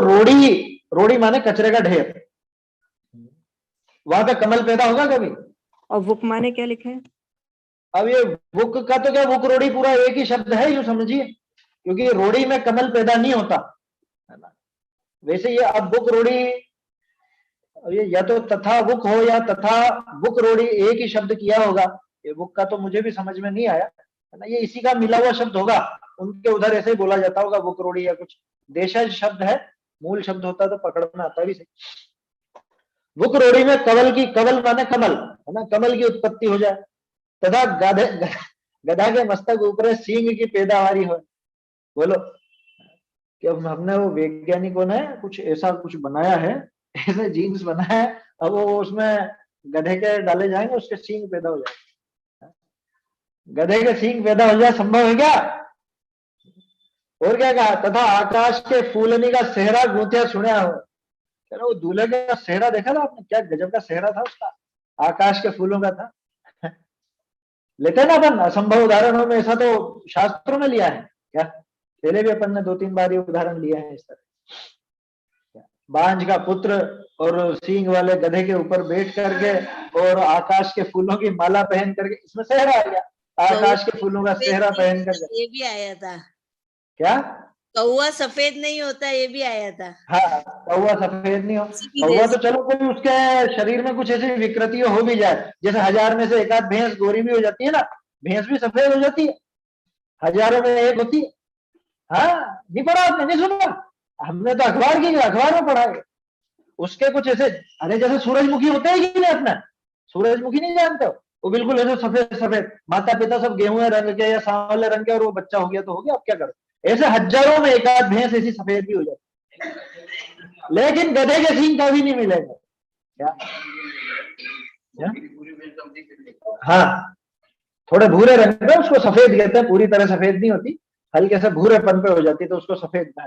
रोड़ी माने कचरे का ढेर, वहां पे कमल पैदा होगा कभी? और बुक माने क्या लिखा है? अब ये बुक का तो क्या, बुक रोड़ी पूरा एक ही शब्द है, यूं समझिए, क्योंकि रोड़ी में कमल पैदा नहीं होता, है ना। वैसे ये अब बुक रोड़ी, ये या तो तथा बुक हो या तथा बुक रोड़ी, एक ही शब्द किया होगा। ये बुक का तो मुझे भी समझ में नहीं आया, है ना, ये इसी का मिला हुआ शब्द होगा, उनके उधर ऐसे ही बोला जाता होगा बुक रोड़ी, या कुछ देशज शब्द है, मूल शब्द होता तो पकड़ में आता भी सही। बुक रोड़ी में कवल की, कवल माने कमल, है ना, कमल की उत्पत्ति हो जाए, तथा गधा के मस्तक ऊपर सींग की पैदावारी हो। बोलो कि अब हमने वो वैज्ञानिकों ने कुछ ऐसा कुछ बनाया है, ऐसे जीन्स बनाया है, अब वो उसमें गधे के डाले जाएंगे, उसके सींग पैदा हो जाए, गधे के सींग पैदा हो जाए, संभव है क्या? और क्या कहा, तथा आकाश के फूलनी का सेहरा गूंथिया सुना हो, वो दूल्हे का सेहरा देखा था आपने, क्या गजब का सेहरा था उसका, आकाश के फूलों का था। लेते ना अपन असंभव उदाहरणों में, ऐसा तो शास्त्रों में लिया है क्या, पहले भी अपन ने 2-3 बार ये उदाहरण लिए हैं इस तरह। बांझ का पुत्र और सींग वाले गधे के ऊपर बैठ करके और आकाश के फूलों की माला पहन करके, इसमें सेहरा आ गया, आकाश के फूलों का सेहरा पहन करके। ये भी आया था, क्या? कौवा सफेद नहीं होता, ये भी आया था। हाँ, कौवा सफेद नहीं हो, कौवा तो चलो कोई उसके शरीर में कुछ ऐसी विकृति हो भी जाए, जैसे 1000 में से एक आध भैंस गोरी भी हो जाती है ना, भैंस भी सफेद हो जाती है, हजारों में एक होती है। हाँ, नहीं पढ़ा आपने? नहीं सुना? हमने तो अखबार में पढ़ा है। उसके कुछ ऐसे, अरे जैसे सूरजमुखी होते हैं कि नहीं, अपना सूरजमुखी नहीं जानते हो? वो बिल्कुल ऐसे सफेद सफेद, माता पिता सब गेहूं रंग के या सांवले रंग के, और वो बच्चा हो गया तो हो गया, अब क्या करो? ऐसे हजारों में एक आध भैंस ऐसी सफेद भी हो जाती है, लेकिन गधे के सींग कभी नहीं मिलेगा। क्या? हाँ, थोड़े भूरे रंग पे, उसको सफेद कहते हैं, पूरी तरह सफेद नहीं होती, हल्के से भूरेपन पे हो जाती तो उसको सफेद कहा।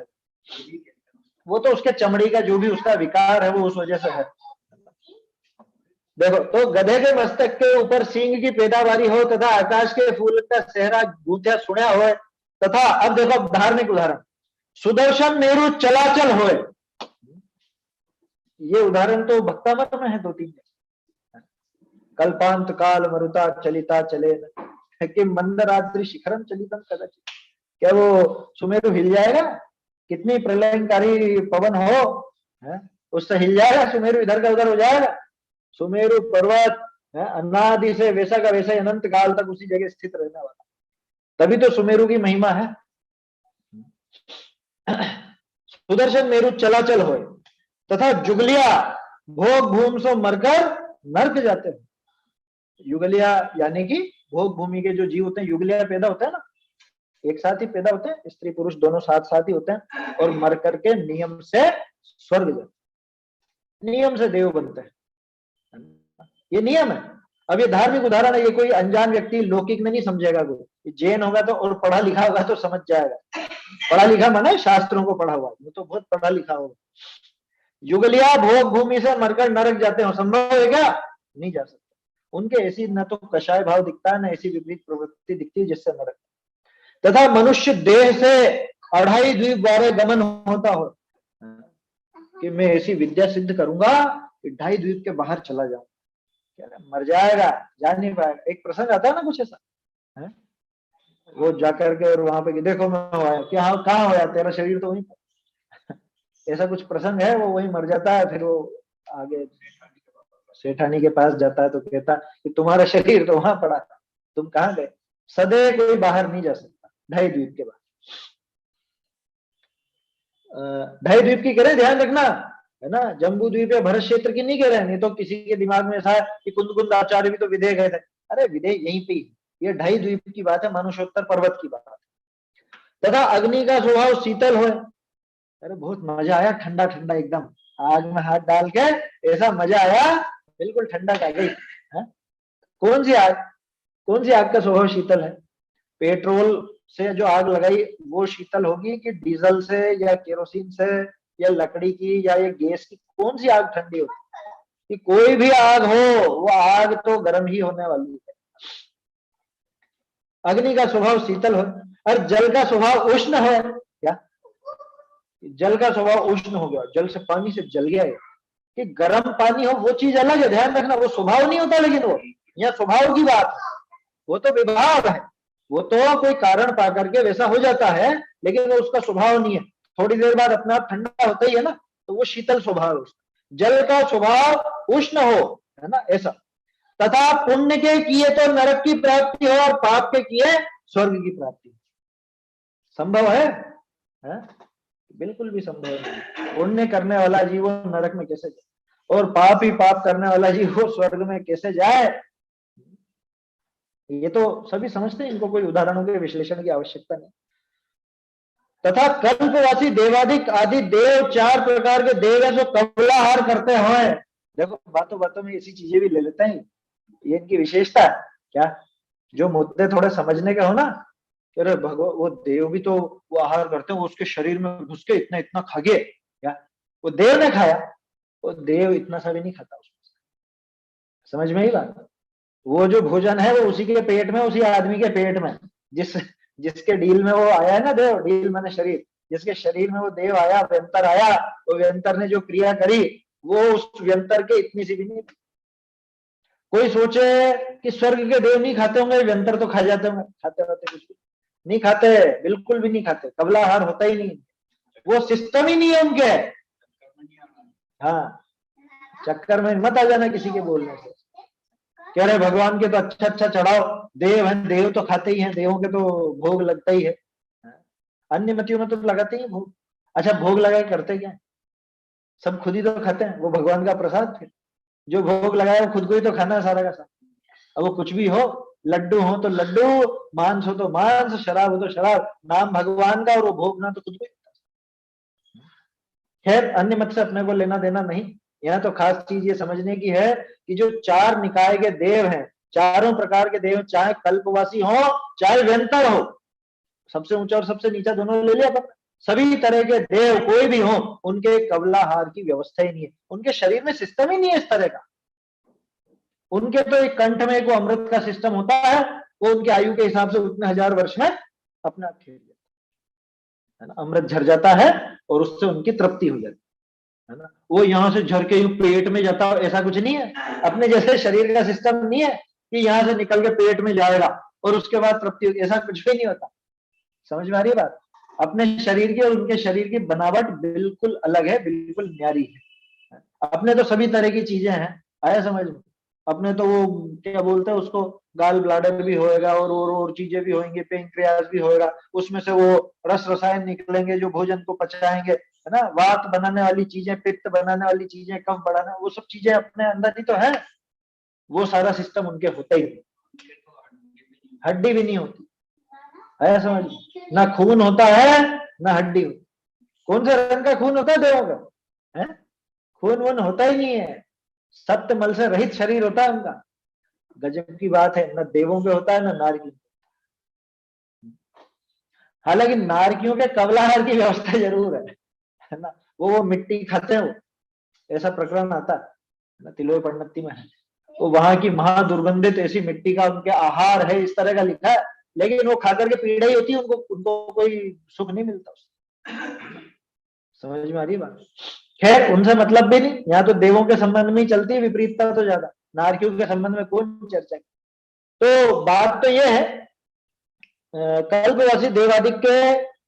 वो तो उसके चमड़ी का जो भी उसका विकार है वो उस वजह से है। देखो, तो गधे के मस्तक के ऊपर सींग की पैदावारी हो तथा आकाश के फूल का सेहरा गूंथा सुना हो तथा, अब देखो धार्मिक उदाहरण, सुदर्शन मेरु चलाचल होए, ये उदाहरण तो भक्तामृत में है 2-3। कल्पांत काल मरुता चलिता चले कि मंदराद्रि शिखरम चलितम कदाचित, क्या वो सुमेरु हिल जाएगा? कितनी प्रलयंकारी पवन हो है? उससे हिल जाएगा सुमेरु, इधर का उधर हो जाएगा। सुमेरु पर्वत है, अनादि से वैसा का वैसा अनंत काल तक उसी जगह स्थित रहने वाला, तभी तो सुमेरु की महिमा है। सुदर्शन मेरु चलाचल होए तथा जुगलिया भोग भूमि से मरकर नर्क जाते हैं। युगलिया यानी कि भोग भूमि के जो जीव होते हैं, युगलिया पैदा होते हैं ना, एक साथ ही पैदा होते हैं, स्त्री पुरुष दोनों साथ साथ ही होते हैं, और मर करके नियम से स्वर्ग जाते, नियम से देव बनते हैं, ये नियम है। अब ये धार्मिक उदाहरण है, ये कोई अनजान व्यक्ति लौकिक में नहीं समझेगा, कोई जैन होगा तो और पढ़ा लिखा होगा तो समझ जाएगा। पढ़ा लिखा माने शास्त्रों को पढ़ा हुआ, वो तो बहुत पढ़ा लिखा होगा। युगलिया भोग भूमि से मरकर नरक जाते हो, संभव है क्या? नहीं जा सकता। उनके ऐसी न तो कषाय भाव दिखता है, न ऐसी विपरीत प्रवृत्ति दिखती है जिससे नरक। तथा मनुष्य देह से 2.5 द्वीप द्वारे गमन होता हो, कि मैं ऐसी विद्या सिद्ध करूंगा कि 2.5 द्वीप के बाहर चला जाऊं, क्या मर जाएगा, जा नहीं पाएगा। एक प्रसंग आता है ना कुछ ऐसा है, वो जाकर के और वहां पे देखो मैं आया, क्या कहाँ होया, तेरा शरीर तो वहीं ऐसा कुछ प्रसंग है, वो वहीं मर जाता है। फिर वो आगे सेठानी के पास जाता है तो कहता कि तुम्हारा शरीर तो वहां पड़ा, तुम कहाँ गए? सदैव कोई बाहर नहीं जा सकता 2.5 द्वीप के बाद। 2.5 द्वीप की करें ध्यान रखना है ना, जम्बू द्वीप या भरत क्षेत्र की नहीं कह रहे हैं, नहीं तो किसी के दिमाग में ऐसा है कि कुंद आचार्य भी तो विदेह गए थे। अरे विदेह यहीं पे, ये 2.5 द्वीप की बात है, मनुष्योत्तर पर्वत की बात है। तथा अग्नि का स्वभाव शीतल हो, अरे बहुत मजा आया, ठंडा ठंडा एकदम, आग में हाथ डाल के ऐसा मजा आया, बिल्कुल ठंडा आ गई है। कौन सी आग? कौन सी आग का स्वभाव शीतल है? पेट्रोल से जो आग लगाई वो शीतल होगी कि डीजल से या केरोसिन से या लकड़ी की या ये गैस की? कौन सी आग ठंडी होती है? कि कोई भी आग हो, वो आग तो गर्म ही होने वाली है। अग्नि का स्वभाव शीतल हो, और जल का स्वभाव उष्ण है। क्या? जल का स्वभाव उष्ण हो गया, जल से पानी से जल गया है। कि गर्म पानी हो वो चीज अलग है, ध्यान रखना, वो स्वभाव नहीं होता, लेकिन वो यहाँ स्वभाव की बात है, वो तो विभाव है, वो तो कोई कारण पा करके वैसा हो जाता है, लेकिन वो उसका स्वभाव नहीं है। थोड़ी देर बाद अपना आप ठंडा होता ही है ना, तो वो शीतल स्वभाव है उसका। जल का स्वभाव उष्ण हो, है ना, ऐसा। तथा पुण्य के किए तो नरक की प्राप्ति हो, और पाप के किए स्वर्ग की प्राप्ति। संभव है? बिल्कुल भी संभव नहीं। पुण्य करने वाला जीव नरक में कैसे जाए, और पाप ही पाप करने वाला जीव स्वर्ग में कैसे जाए? ये तो सभी समझते हैं, इनको कोई उदाहरणों के विश्लेषण की आवश्यकता नहीं। तथा कल्पवासी देवादिक आदि देव 4 प्रकार के देव है जो कमलाहार करते हैं। देखो बातों बातों में ऐसी चीजें भी ले लेते हैं, ये इनकी विशेषता है। क्या? जो मुद्दे थोड़े समझने के हो ना, अरे भगवान वो देव भी तो वो आहार करते हैं, वो उसके शरीर में घुस के इतना इतना खा गए, क्या वो देव ने खाया? वो देव इतना सा भी नहीं खाता उसमें। समझ में ही बात? वो जो भोजन है वो उसी के पेट में, उसी आदमी के पेट में, जिसके डील में वो आया है ना, देव डील माने शरीर, जिसके शरीर में वो देव आया, व्यंतर आया, वो व्यंतर ने जो क्रिया करी वो उस व्यंतर के इतनी सी भी नहीं। कोई सोचे कि स्वर्ग के देव नहीं खाते होंगे, व्यंतर तो खा जाते होंगे, खाते रहते, कुछ भी नहीं खाते, बिल्कुल भी नहीं खाते, कबलाहार होता ही नहीं, वो सिस्टम ही नहीं है उनके। हाँ, चक्कर में मत आ जाना किसी के बोलने से, कह रहे भगवान के तो अच्छा अच्छा चढ़ाओ, देव हैं, देव तो खाते ही हैं, देवों के तो भोग लगता ही है, अन्य मतियों में तो लगाते ही भोग। अच्छा, भोग लगाए करते क्या, सब खुद ही तो खाते हैं, वो भगवान का प्रसाद, फिर जो भोग लगाया वो खुद को ही तो खाना है सारा का सारा। अब वो कुछ भी हो, लड्डू हो तो लड्डू, मांस हो तो मांस, शराब हो तो शराब, नाम भगवान का और वो भोगना तो खुद को ही। खैर, अन्य मत से अपने को लेना देना नहीं, यहाँ तो खास चीज ये समझने की है कि जो 4 निकाय के देव हैं, चारों प्रकार के देव, चाहे कल्पवासी हो चाहे व्यंतर हो, सबसे ऊंचा और सबसे नीचा दोनों ले लिया अपन, सभी तरह के देव कोई भी हो, उनके कबलाहार की व्यवस्था ही नहीं है, उनके शरीर में सिस्टम ही नहीं है इस तरह का। उनके तो एक कंठ में एक अमृत का सिस्टम होता है, वो उनके आयु के हिसाब से उतने 1000 वर्ष में अपने आप खेल जाता है ना, अमृत झर जाता है और उससे उनकी तृप्ति हो जाती है ना। वो यहां से झर के पेट में जाता है, ऐसा कुछ नहीं है। अपने जैसे शरीर का सिस्टम नहीं है कि यहां से निकल के पेट में जाएगा और उसके बाद तृप्ति होगी, ऐसा कुछ भी नहीं होता। समझ में आ रही है बात? अपने शरीर की और उनके शरीर की बनावट बिल्कुल अलग है, बिल्कुल न्यारी है। अपने तो सभी तरह की चीजें हैं, आया समझ में? अपने तो वो क्या बोलते हैं उसको, गाल ब्लाडर भी होएगा और चीजें भी होंगी, पेंक्रियास भी होएगा, उसमें से वो रस रसायन निकलेंगे जो भोजन को पचाएंगे, है ना। वात बनाने वाली चीजें, पित्त बनाने वाली चीजें, कफ बढ़ाना, वो सब चीजें अपने अंदर ही तो है। वो सारा सिस्टम उनके होता ही नहीं, हड्डी भी नहीं होती, है समझ? ना खून होता है ना हड्डी होती। कौन से रंग का खून होता है देवों का? है खून वून होता ही नहीं है, सत्य मल से रहित शरीर होता है उनका। गजब की बात है, न देवों पे होता है न नारकियों। हालांकि नारकियों के कबलाहार की व्यवस्था जरूर है ना, वो मिट्टी खाते हैं, वो ऐसा प्रकरण आता है ना, तिलोय पंडिती में है, वो वहां की महादुर्गंधित ऐसी मिट्टी का उनके आहार है, इस तरह का लिखा है, लेकिन वो खाकर के पीड़ा ही होती है उनको, उनको कोई सुख नहीं मिलता उससे। समझ में आ रही बात? खैर, उनसे मतलब भी नहीं, यहाँ तो देवों के संबंध में ही चलती है विपरीतता तो ज्यादा, नारकियों के संबंध में कौन चर्चा की। तो बात तो यह है, कल्पवासी देवादिक के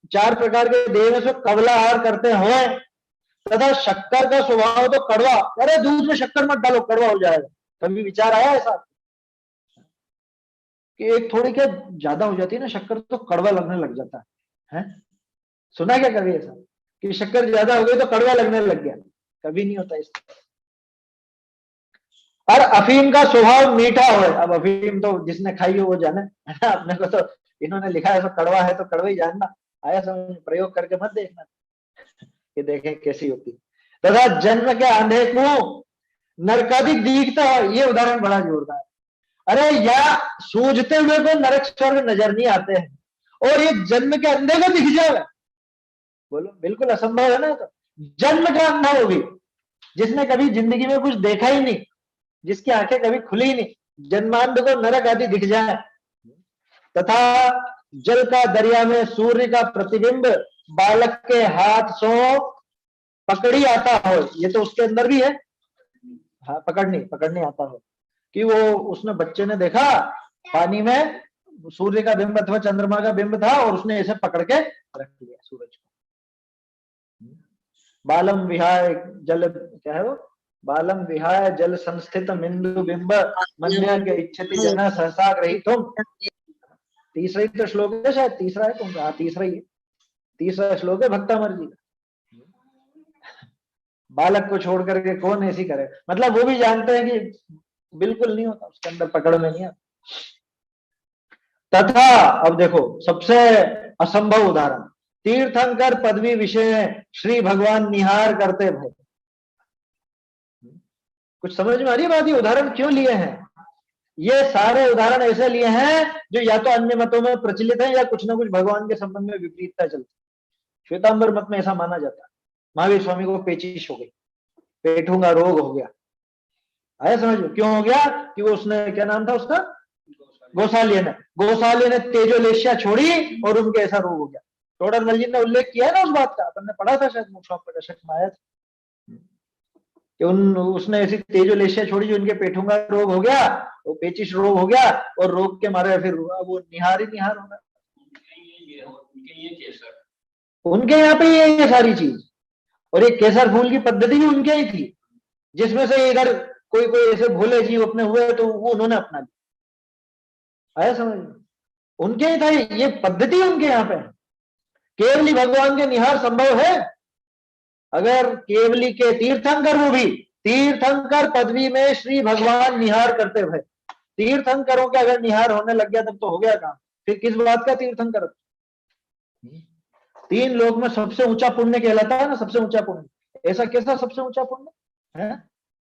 4 प्रकार के देव से कबलाहार करते हुए तथा शक्कर का स्वभाव तो कड़वा, अरे दूध में शक्कर मत डालो कड़वा हो जाएगा, कभी विचार आया ऐसा कि एक थोड़ी क्या ज्यादा हो जाती है ना शक्कर तो कड़वा लगने लग जाता है? सुना क्या कभी ऐसा कि शक्कर ज्यादा हो गई तो कड़वा लगने लग गया? कभी नहीं होता इस तरह। और अफीम का स्वभाव मीठा हो, अब अफीम तो जिसने खाई हो वो जाने, है ना। अपने को तो इन्होंने लिखा है तो कड़वा है तो कड़वा ही जानना, आया समझ? प्रयोग करके मत देखना कि देखें कैसी होती। तथा जन्म के अंधे को नरकाधिक दिखता है, ये उदाहरण बड़ा जोरदार। अरे या सूझते हुए को नरक स्वर्ग नजर नहीं आते हैं, और ये जन्म के अंधे को दिख जाए, बोलो बिल्कुल असंभव है ना। तो जन्म का अंधा होगी, जिसने कभी जिंदगी में कुछ देखा ही नहीं, जिसकी आंखें कभी खुली ही नहीं, जन्मांध को नरक आदि दिख जाए। तथा जल का दरिया में सूर्य का प्रतिबिंब बालक के हाथ सो पकड़ी आता हो, ये तो उसके अंदर भी है। हाँ, पकड़ने आता हो कि वो उसने बच्चे ने देखा पानी में सूर्य का बिंब अथवा चंद्रमा का बिंब था और उसने ऐसे पकड़ के रख लिया सूरज को। बालम विहाय जल, क्या है वो, बालम विहाय जल संस्थित बिंदु बिंब मन्य के इच्छति जना सहसा ग्रहीतुम। तीसरा ही तो श्लोक है शायद, तीसरा है तुम, तीसरा ही है, तीसरा श्लोक है भक्तामर जी का। बालक को छोड़ करके कौन ऐसी करे, मतलब वो भी जानते हैं कि बिल्कुल नहीं होता, उसके अंदर पकड़ में नहीं आता। तथा अब देखो सबसे असंभव उदाहरण, तीर्थंकर पदवी विषय श्री भगवान निहार करते भय। कुछ समझ में आ रही बात? ये उदाहरण क्यों लिए हैं? ये सारे उदाहरण ऐसे लिए हैं जो या तो अन्य मतों में प्रचलित है या कुछ ना कुछ भगवान के संबंध में विपरीतता चलती है। श्वेतांबर मत में ऐसा माना जाता है, महावीर स्वामी को पेचिश हो गई, पेटूंगा रोग हो गया, आया समझ में? क्यों हो गया? कि वो उसने, क्या नाम था उसका, गोसाल्य ने तेजोलेशिया छोड़ी और उनके ऐसा रोग हो गया। टोडरमल जी ने उल्लेख किया है ना उस बात का, अपन ने पढ़ा था शायद मोक्षोपनिषद में आया था कि उसने ऐसी तेजोलेशिया छोड़ी जो उनके पेटूंगा रोग हो गया, वो पेचिश रोग हो गया, और रोग के मारे फिर वो निहार ही निहार हो गया। उनके यहाँ पे ये सारी चीज, और ये केसर फूल की पद्धति भी उनके ही थी, जिसमें से इधर कोई कोई ऐसे भोले जीव अपने हुए तो वो उन्होंने अपना लिया। आया समझ में? उनके ही था ये पद्धति, उनके यहाँ पे केवली भगवान के निहार संभव है। अगर केवली के तीर्थंकर, वो भी तीर्थंकर पदवी में श्री भगवान निहार करते हुए, तीर्थंकरों के अगर निहार होने लग गया तब तो हो गया काम। फिर किस बात का तीर्थंकर? 3 लोक में सबसे ऊंचा पुण्य कहलाता है ना, सबसे ऊंचा पुण्य। ऐसा कैसा सबसे ऊंचा पुण्य है?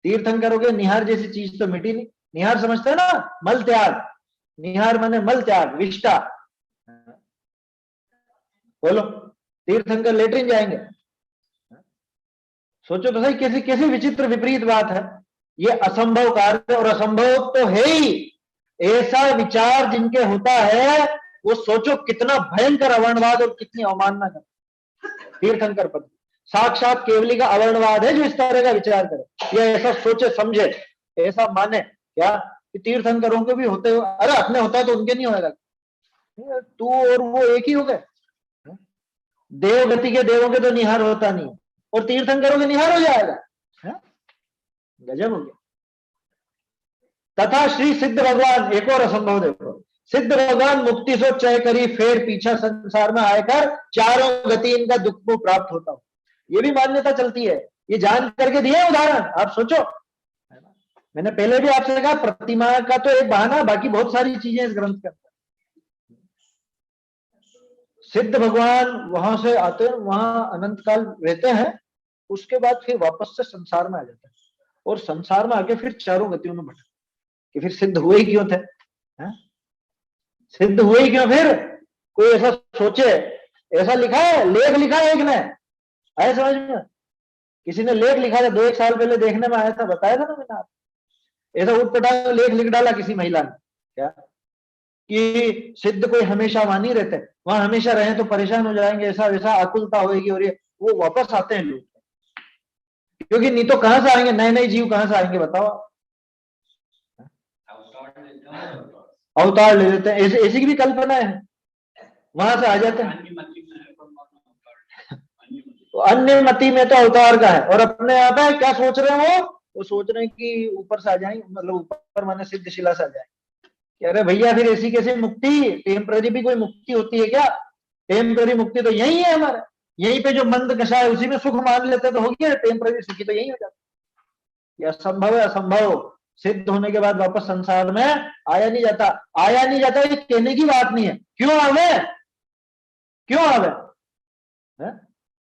तीर्थंकरों के निहार जैसी चीज तो मिटी नहीं। निहार समझते हैं ना, मल त्याग। निहार माने मल त्याग, विष्टा। बोलो, तीर्थंकर लेटरिन जाएंगे? सोचो तो सही, कैसी कैसी विचित्र विपरीत बात है। ये असंभव कार्य, और असंभव तो है ही। ऐसा विचार जिनके होता है वो सोचो कितना भयंकर अवर्णवाद और कितनी अवमानना कर। तीर्थंकर पद साक्षात केवली का अवर्णवाद है जो इस तरह का विचार करे, या ऐसा सोचे समझे, ऐसा माने क्या कि तीर्थंकरों के भी होते हो, अरे अपने होता है तो उनके नहीं होगा। तू और वो एक ही हो गए। देवगति के देवों के तो निहार होता नहीं, और तीर्थंकरों के निहार हो जाएगा। गजब हो गया। तथा श्री सिद्ध भगवान, एक और असंभव देखो, सिद्ध भगवान मुक्ति सो चय करी फिर पीछा संसार में आकर चारों गति इनका दुख को प्राप्त होता हो। ये भी मान्यता चलती है, ये जान करके दिया उदाहरण। आप सोचो, मैंने पहले भी आपसे कहा प्रतिमा का तो एक बहाना, बाकी बहुत सारी चीजें इस ग्रंथ के अंदर। सिद्ध भगवान वहां से आते हैं, वहां अनंत काल रहते हैं, उसके बाद फिर वापस से संसार में आ जाते हैं, और संसार में आके फिर चारों गतियों में भटक कि फिर सिद्ध हुए ही क्यों थे? सिद्ध हुए ही क्यों? फिर कोई ऐसा सोचे, ऐसा लिखा है, लेख लिखा है एक ने, आए समझ में? किसी ने लेख लिखा था 2-1 साल पहले, देखने में आया था, बताया था ना मैंने आपको। ऐसा उठपटांग लेख लिख डाला किसी महिला ने, क्या कि सिद्ध कोई हमेशा वहां नहीं रहते, वहां हमेशा रहे तो परेशान हो जाएंगे, ऐसा वैसा आकुलता होगी, और ये वो वापस आते हैं लोग, क्योंकि नहीं तो कहां से आएंगे, नए नए जीव कहां से आएंगे बताओ? अवतार ले लेते हैं, ऐसी की भी कल्पना है, वहां से आ जाते हैं। तो अन्य मति में तो अवतार का है, और अपने यहाँ पे क्या सोच रहे हैं वो सोच रहे हैं कि ऊपर से आ जाएंगे, मतलब ऊपर माने सिद्ध शिला से आ जाएंगे। अरे भैया फिर ऐसी कैसी मुक्ति? टेम्पररी भी कोई मुक्ति होती है क्या? टेम्पररी मुक्ति तो यही है हमारा, यहीं पे जो मंद दशा है उसी में सुख मान लेते तो हो गया, टेम्पररी सुखी तो यही हो जाता। यह असंभव है, असंभव। सिद्ध होने के बाद वापस संसार में आया नहीं जाता। आया नहीं जाता ये कहने की बात नहीं है, क्यों आवे, क्यों आवे?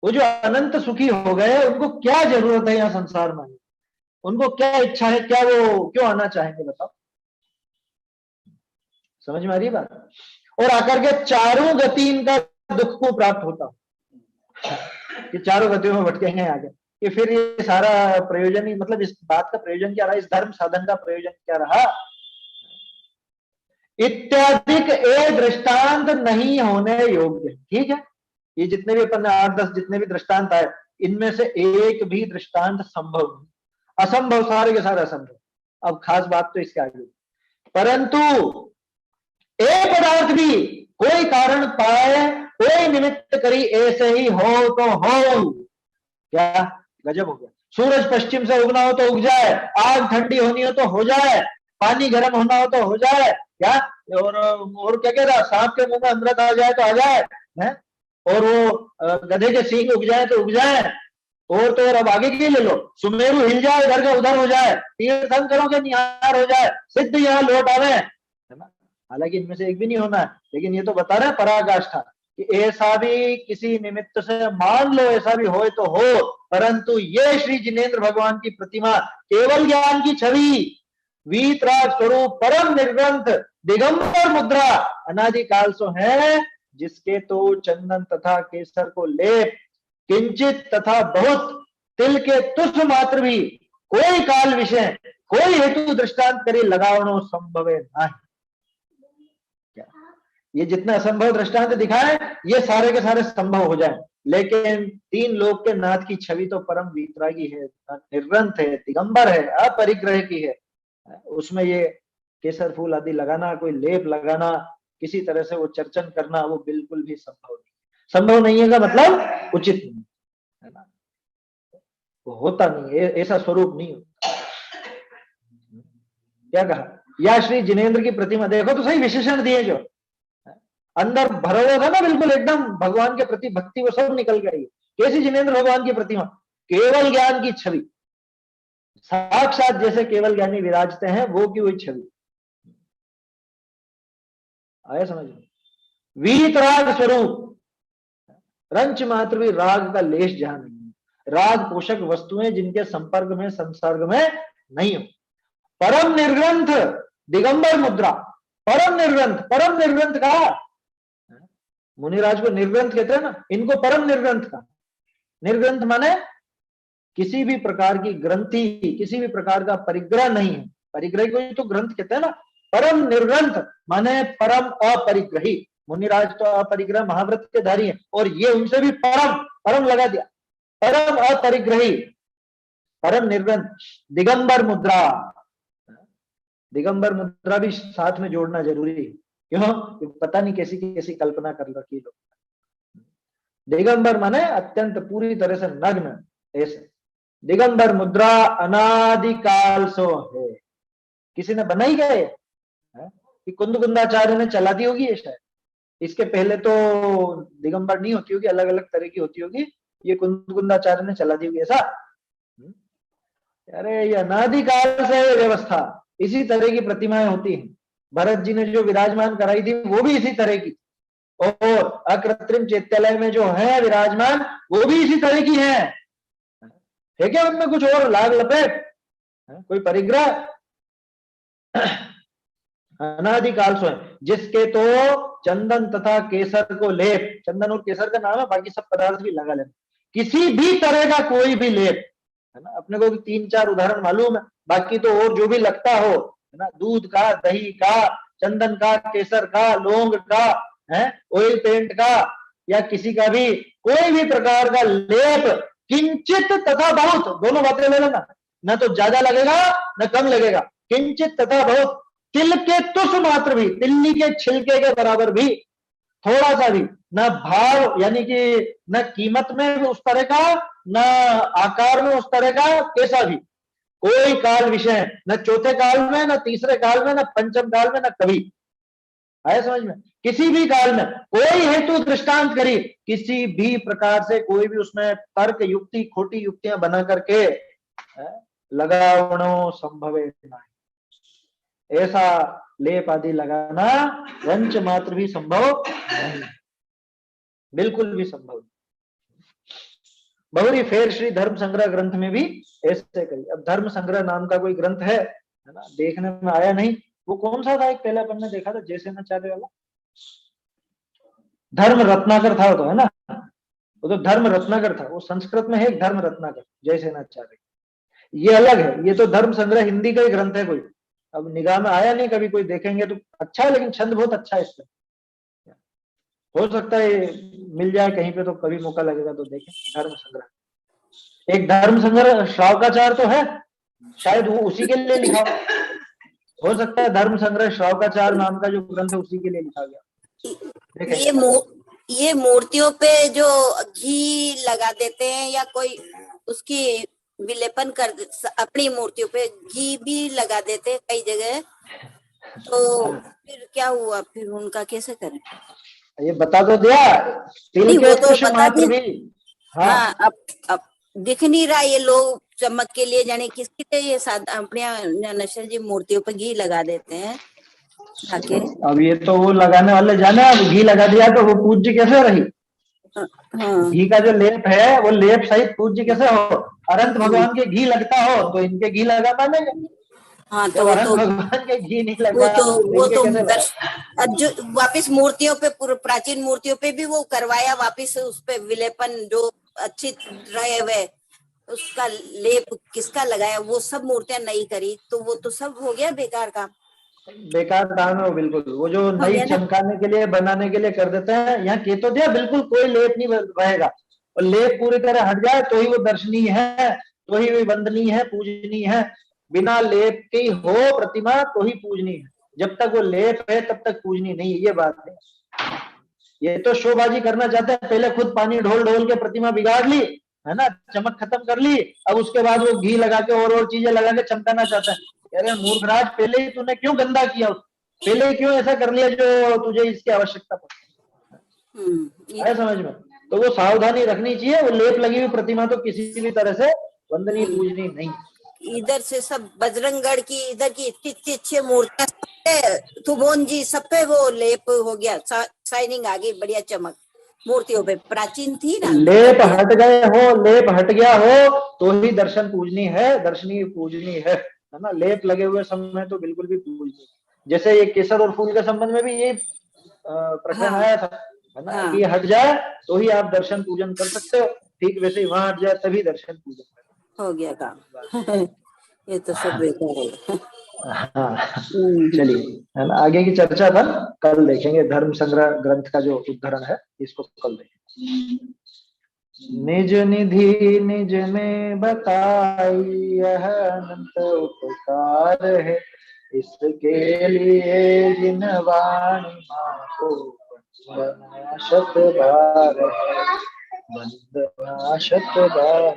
वो जो अनंत सुखी हो गए उनको क्या जरूरत है यहाँ संसार में? उनको क्या इच्छा है, क्या वो क्यों आना चाहेंगे बताओ? समझ में आ रही बात? और आकर के चारों गति इनका दुख को प्राप्त होता, कि चारों गतियों में भटकेंगे आगे, कि फिर ये सारा प्रयोजन ही, मतलब इस बात का प्रयोजन क्या रहा, इस धर्म साधन का प्रयोजन क्या रहा? इत्यादिक ए दृष्टांत नहीं होने योग्य। ठीक है, ये जितने भी अपन 8-10 जितने भी दृष्टांत आए, इनमें से एक भी दृष्टांत संभव नहीं, असंभव, सारे के सारे असंभव। अब खास बात तो इसके आगे, परंतु एक पदार्थ भी कोई कारण पाए, कोई निमित्त करी, ऐसे ही हो तो हो। क्या गजब हो गया? सूरज पश्चिम से उगना हो तो उग जाए, आग ठंडी होनी हो तो हो जाए, पानी गर्म होना हो तो हो जाए, क्या और क्या कह रहा, सांप के मुंह में अमृत आ जाए तो आ जाए, है? और वो गधे के सींग उग जाए तो उग जाए, और तो और अब आगे की ले लो, सुमेरु हिल जाए इधर का उधर हो जाए, तीर्थंकरों के निहार हो जाए, सिद्ध यहाँ लौट आवे, है ना? हालांकि इनमें से एक भी नहीं होना है, लेकिन ये तो बता रहे पराकाष्ठा कि ऐसा भी किसी निमित्त से मान लो, ऐसा भी हो तो हो, परंतु ये श्री जिनेन्द्र भगवान की प्रतिमा केवल ज्ञान की छवि, वीतराग स्वरूप, परम निर्ग्रंथ, दिगंबर मुद्रा, अनादिकाल सो है, जिसके तो चंदन तथा केसर को लेप, किंचित तथा बहुत, तिल के तुष्ट मात्र भी कोई काल विषय, कोई हेतु दृष्टांत करे लगावनो संभवे नहीं। ये जितने असंभव दृष्टांत दिखाए ये सारे के सारे संभव हो जाए, लेकिन तीन लोक के नाथ की छवि तो परम वीतरागी है, निर्ग्रंथ है, दिगंबर है, अपरिग्रह की है। उसमें ये केसर फूल आदि लगाना, कोई लेप लगाना, किसी तरह से वो चर्चन करना, वो बिल्कुल भी संभव नहीं। संभव नहीं है का मतलब उचित नहीं है ना, वो होता नहीं है, ऐसा स्वरूप नहीं होता। क्या कहा, या श्री जिनेन्द्र की प्रतिमा देखो तो सही, विशेषण दिए जो अंदर भरा हुआ था ना बिल्कुल एकदम भगवान के प्रति भक्ति, वो सब निकल गई। कैसी जिनेन्द्र भगवान की प्रतिमा, केवल ज्ञान की छवि, साक्षात जैसे केवल ज्ञानी विराजते हैं वो की वही छवि। आया समझ में, वीतराग स्वरूप, रंच मात्र भी राग का लेश जहां नहीं है, राग पोषक वस्तुएं जिनके संपर्क में संसर्ग में नहीं हो। परम निर्ग्रंथ दिगंबर मुद्रा, परम निर्ग्रंथ, परम निर्ग्रंथ कहा, मुनिराज को निर्ग्रंथ कहते हैं ना, इनको परम निर्ग्रंथ का। निर्ग्रंथ माने किसी भी प्रकार की ग्रंथि, किसी भी प्रकार का परिग्रह नहीं है, परिग्रह को तो ग्रंथ कहते हैं ना। परम निर्ग्रंथ माने परम अपरिग्रही, मुनिराज तो अपरिग्रह महाव्रत के धारी है, और ये उनसे भी परम, परम लगा दिया, परम अपरिग्रही, परम निर्ग्रंथ। दिगंबर मुद्रा, दिगंबर मुद्रा भी साथ में जोड़ना जरूरी है, क्यों, पता नहीं कैसी कैसी कल्पना कर रखी लोग। दिगंबर माने अत्यंत पूरी तरह से नग्न, ऐसे। दिगंबर मुद्रा अनादिकाल सो है, किसी ने बनाई गए कि कुंदकुंदाचार्य ने चला दी होगी ये शायद, इसके पहले तो दिगंबर नहीं होती होगी, अलग अलग तरह की होती होगी, ये कुंदकुंदाचार्य ने चला दी होगी ऐसा। अरे ये अनादिकाल से व्यवस्था, इसी तरह की प्रतिमाएं होती हैं। भरत जी ने जो विराजमान कराई थी वो भी इसी तरह की, और अकृत्रिम चैत्यालय में जो है विराजमान वो भी इसी तरह की है क्या उनमें कुछ और लाग लपेट, कोई परिग्रह? अनादिकाल स्वयं, जिसके तो चंदन तथा केसर को लेप, चंदन और केसर का नाम है, बाकी सब पदार्थ भी लगा लेना, किसी भी तरह का कोई भी लेप है ना, अपने को भी 3-4 उदाहरण मालूम है, बाकी तो और जो भी लगता हो है ना, दूध का, दही का, चंदन का, केसर का, लौंग का, है ऑयल पेंट का, या किसी का भी कोई भी प्रकार का लेप, किंचित तथा बहुत, दोनों बातें ले लेना, ना तो ज्यादा लगेगा ना कम लगेगा, किंचित तथा बहुत, तिल के तुस मात्र भी, तिल्ली के छिलके के बराबर भी थोड़ा सा भी, न भाव यानी कि न कीमत में उस तरह का, न आकार में उस तरह का, कैसा भी कोई काल विषय, न चौथे काल में, न तीसरे काल में, न पंचम काल में, न कभी। आया समझ में, किसी भी काल में कोई हेतु दृष्टांत करी, किसी भी प्रकार से कोई भी उसमें तर्क युक्ति खोटी युक्तियां बना करके लगावणो संभव नहीं, ऐसा लेप आदि लगाना रंच मात्र भी संभव नहीं, बिल्कुल भी संभव नहीं। बहुरी फेर श्री धर्म संग्रह ग्रंथ में भी ऐसे कही। अब धर्म संग्रह नाम का कोई ग्रंथ है ना, देखने में आया नहीं, वो कौन सा था, एक पहले अपन ने देखा था जयसेनाचार्य वाला, धर्म रत्नाकर था वो तो, है ना, वो तो धर्म रत्नाकर था, वो संस्कृत में है धर्म रत्नाकर जयसेनाचार्य, ये अलग है, ये तो धर्म संग्रह हिंदी का ही ग्रंथ है कोई, अब निगाह में आया नहीं, कभी कोई देखेंगे तो अच्छा है, लेकिन छंद बहुत अच्छा है इसका, हो सकता है मिल जाए कहीं पे, तो कभी मौका लगेगा तो देखें। धर्म संग्रह, एक धर्म संग्रह श्रावकाचार तो है, शायद वो उसी के लिए लिखा हो सकता है, धर्म संग्रह श्रावकाचार नाम का जो ग्रंथ है उसी के लिए लिखा गया। ये मूर्तियों पे जो घी लगा देते हैं, या कोई उसकी विलेपन कर, अपनी मूर्तियों पे घी भी लगा देते हैं कई जगह, तो फिर क्या हुआ, फिर उनका कैसे करें? ये बता तो दिया, तिल के तुष मात्र भी। हाँ, अब दिख नहीं रहा, ये लोग चमक के लिए जाने किसकी तो ये अपने नशर जी मूर्तियों पे घी लगा देते हैं आके। अब ये तो वो लगाने वाले जाने, अब घी लगा दिया तो वो पूज्य कैसे रही? हाँ। घी का जो लेप है वो लेप सहित पूज्य कैसे हो? अनंत भगवान के घी लगता हो तो इनके घी लगा मानेंगे? हाँ, तो भगवान के घी नहीं लगा, वो तो जो वापिस मूर्तियों पे, प्राचीन मूर्तियों पे भी वो करवाया, वापिस उस पे विलेपन जो अच्छी रहे हुए उसका लेप किसका लगाया, वो सब मूर्तियां नहीं करी, तो वो तो सब हो गया बेकार काम। बेकार काम है वो, बिल्कुल। वो जो हो नई गया ना? चमकाने के लिए, बनाने के लिए कर देते हैं। यहाँ के तो दिया बिल्कुल कोई लेप नहीं रहेगा, और लेप पूरी तरह हट जाए तो ही वो दर्शनीय है, तो ही वो वंदनीय है, पूजनीय है। बिना लेप के ही हो प्रतिमा तो ही पूजनीय है, जब तक वो लेप है तब तक पूजनीय नहीं है, ये बात है। ये तो शोबाजी करना चाहते हैं, पहले खुद पानी ढोल ढोल के प्रतिमा बिगाड़ ली है ना, चमक खत्म कर ली, अब उसके बाद वो घी लगा के और चीजें लगा के चमकाना चाहते हैं। कह रहे हैं मूर्खराज, पहले ही तूने क्यों गंदा किया, पहले ही क्यों ऐसा कर लिया जो तुझे इसकी आवश्यकता पड़ती है समझ में। तो वो सावधानी रखनी चाहिए, वो लेप लगी हुई प्रतिमा तो किसी भी तरह से वंदनीय पूजनीय नहीं। इधर से सब बजरंगगढ़ की इधर की इतनी अच्छी मूर्तियां, तुबोन जी सब पे वो लेप हो गया, शाइनिंग आ गई, बढ़िया चमक मूर्तियों पे। प्राचीन थी ना, लेप हट गए हो, लेप हट गया हो तो ही दर्शन पूजनीय है, दर्शनीय पूजनीय है ना। लेप लगे हुए समय तो बिल्कुल भी पूजनीय। जैसे ये केसर और फूल के संबंध में भी ये प्रकरण आया था है ना, कि हट जाए तो ही आप दर्शन पूजन कर सकते हो, ठीक वैसे ही वहां हट जाए तभी दर्शन पूजन हो गया काम। ये तो सब बेकार है। हाँ चलिए, है ना, आगे की चर्चा था कल देखेंगे। धर्म संग्रह ग्रंथ का जो उद्धरण है इसको कल देखेंगे। निज निधि निज में बताई यह अनंत उपकार है, इसके लिए जिन वाणी माँ को वंदना शत बार है, वंदना शत बार।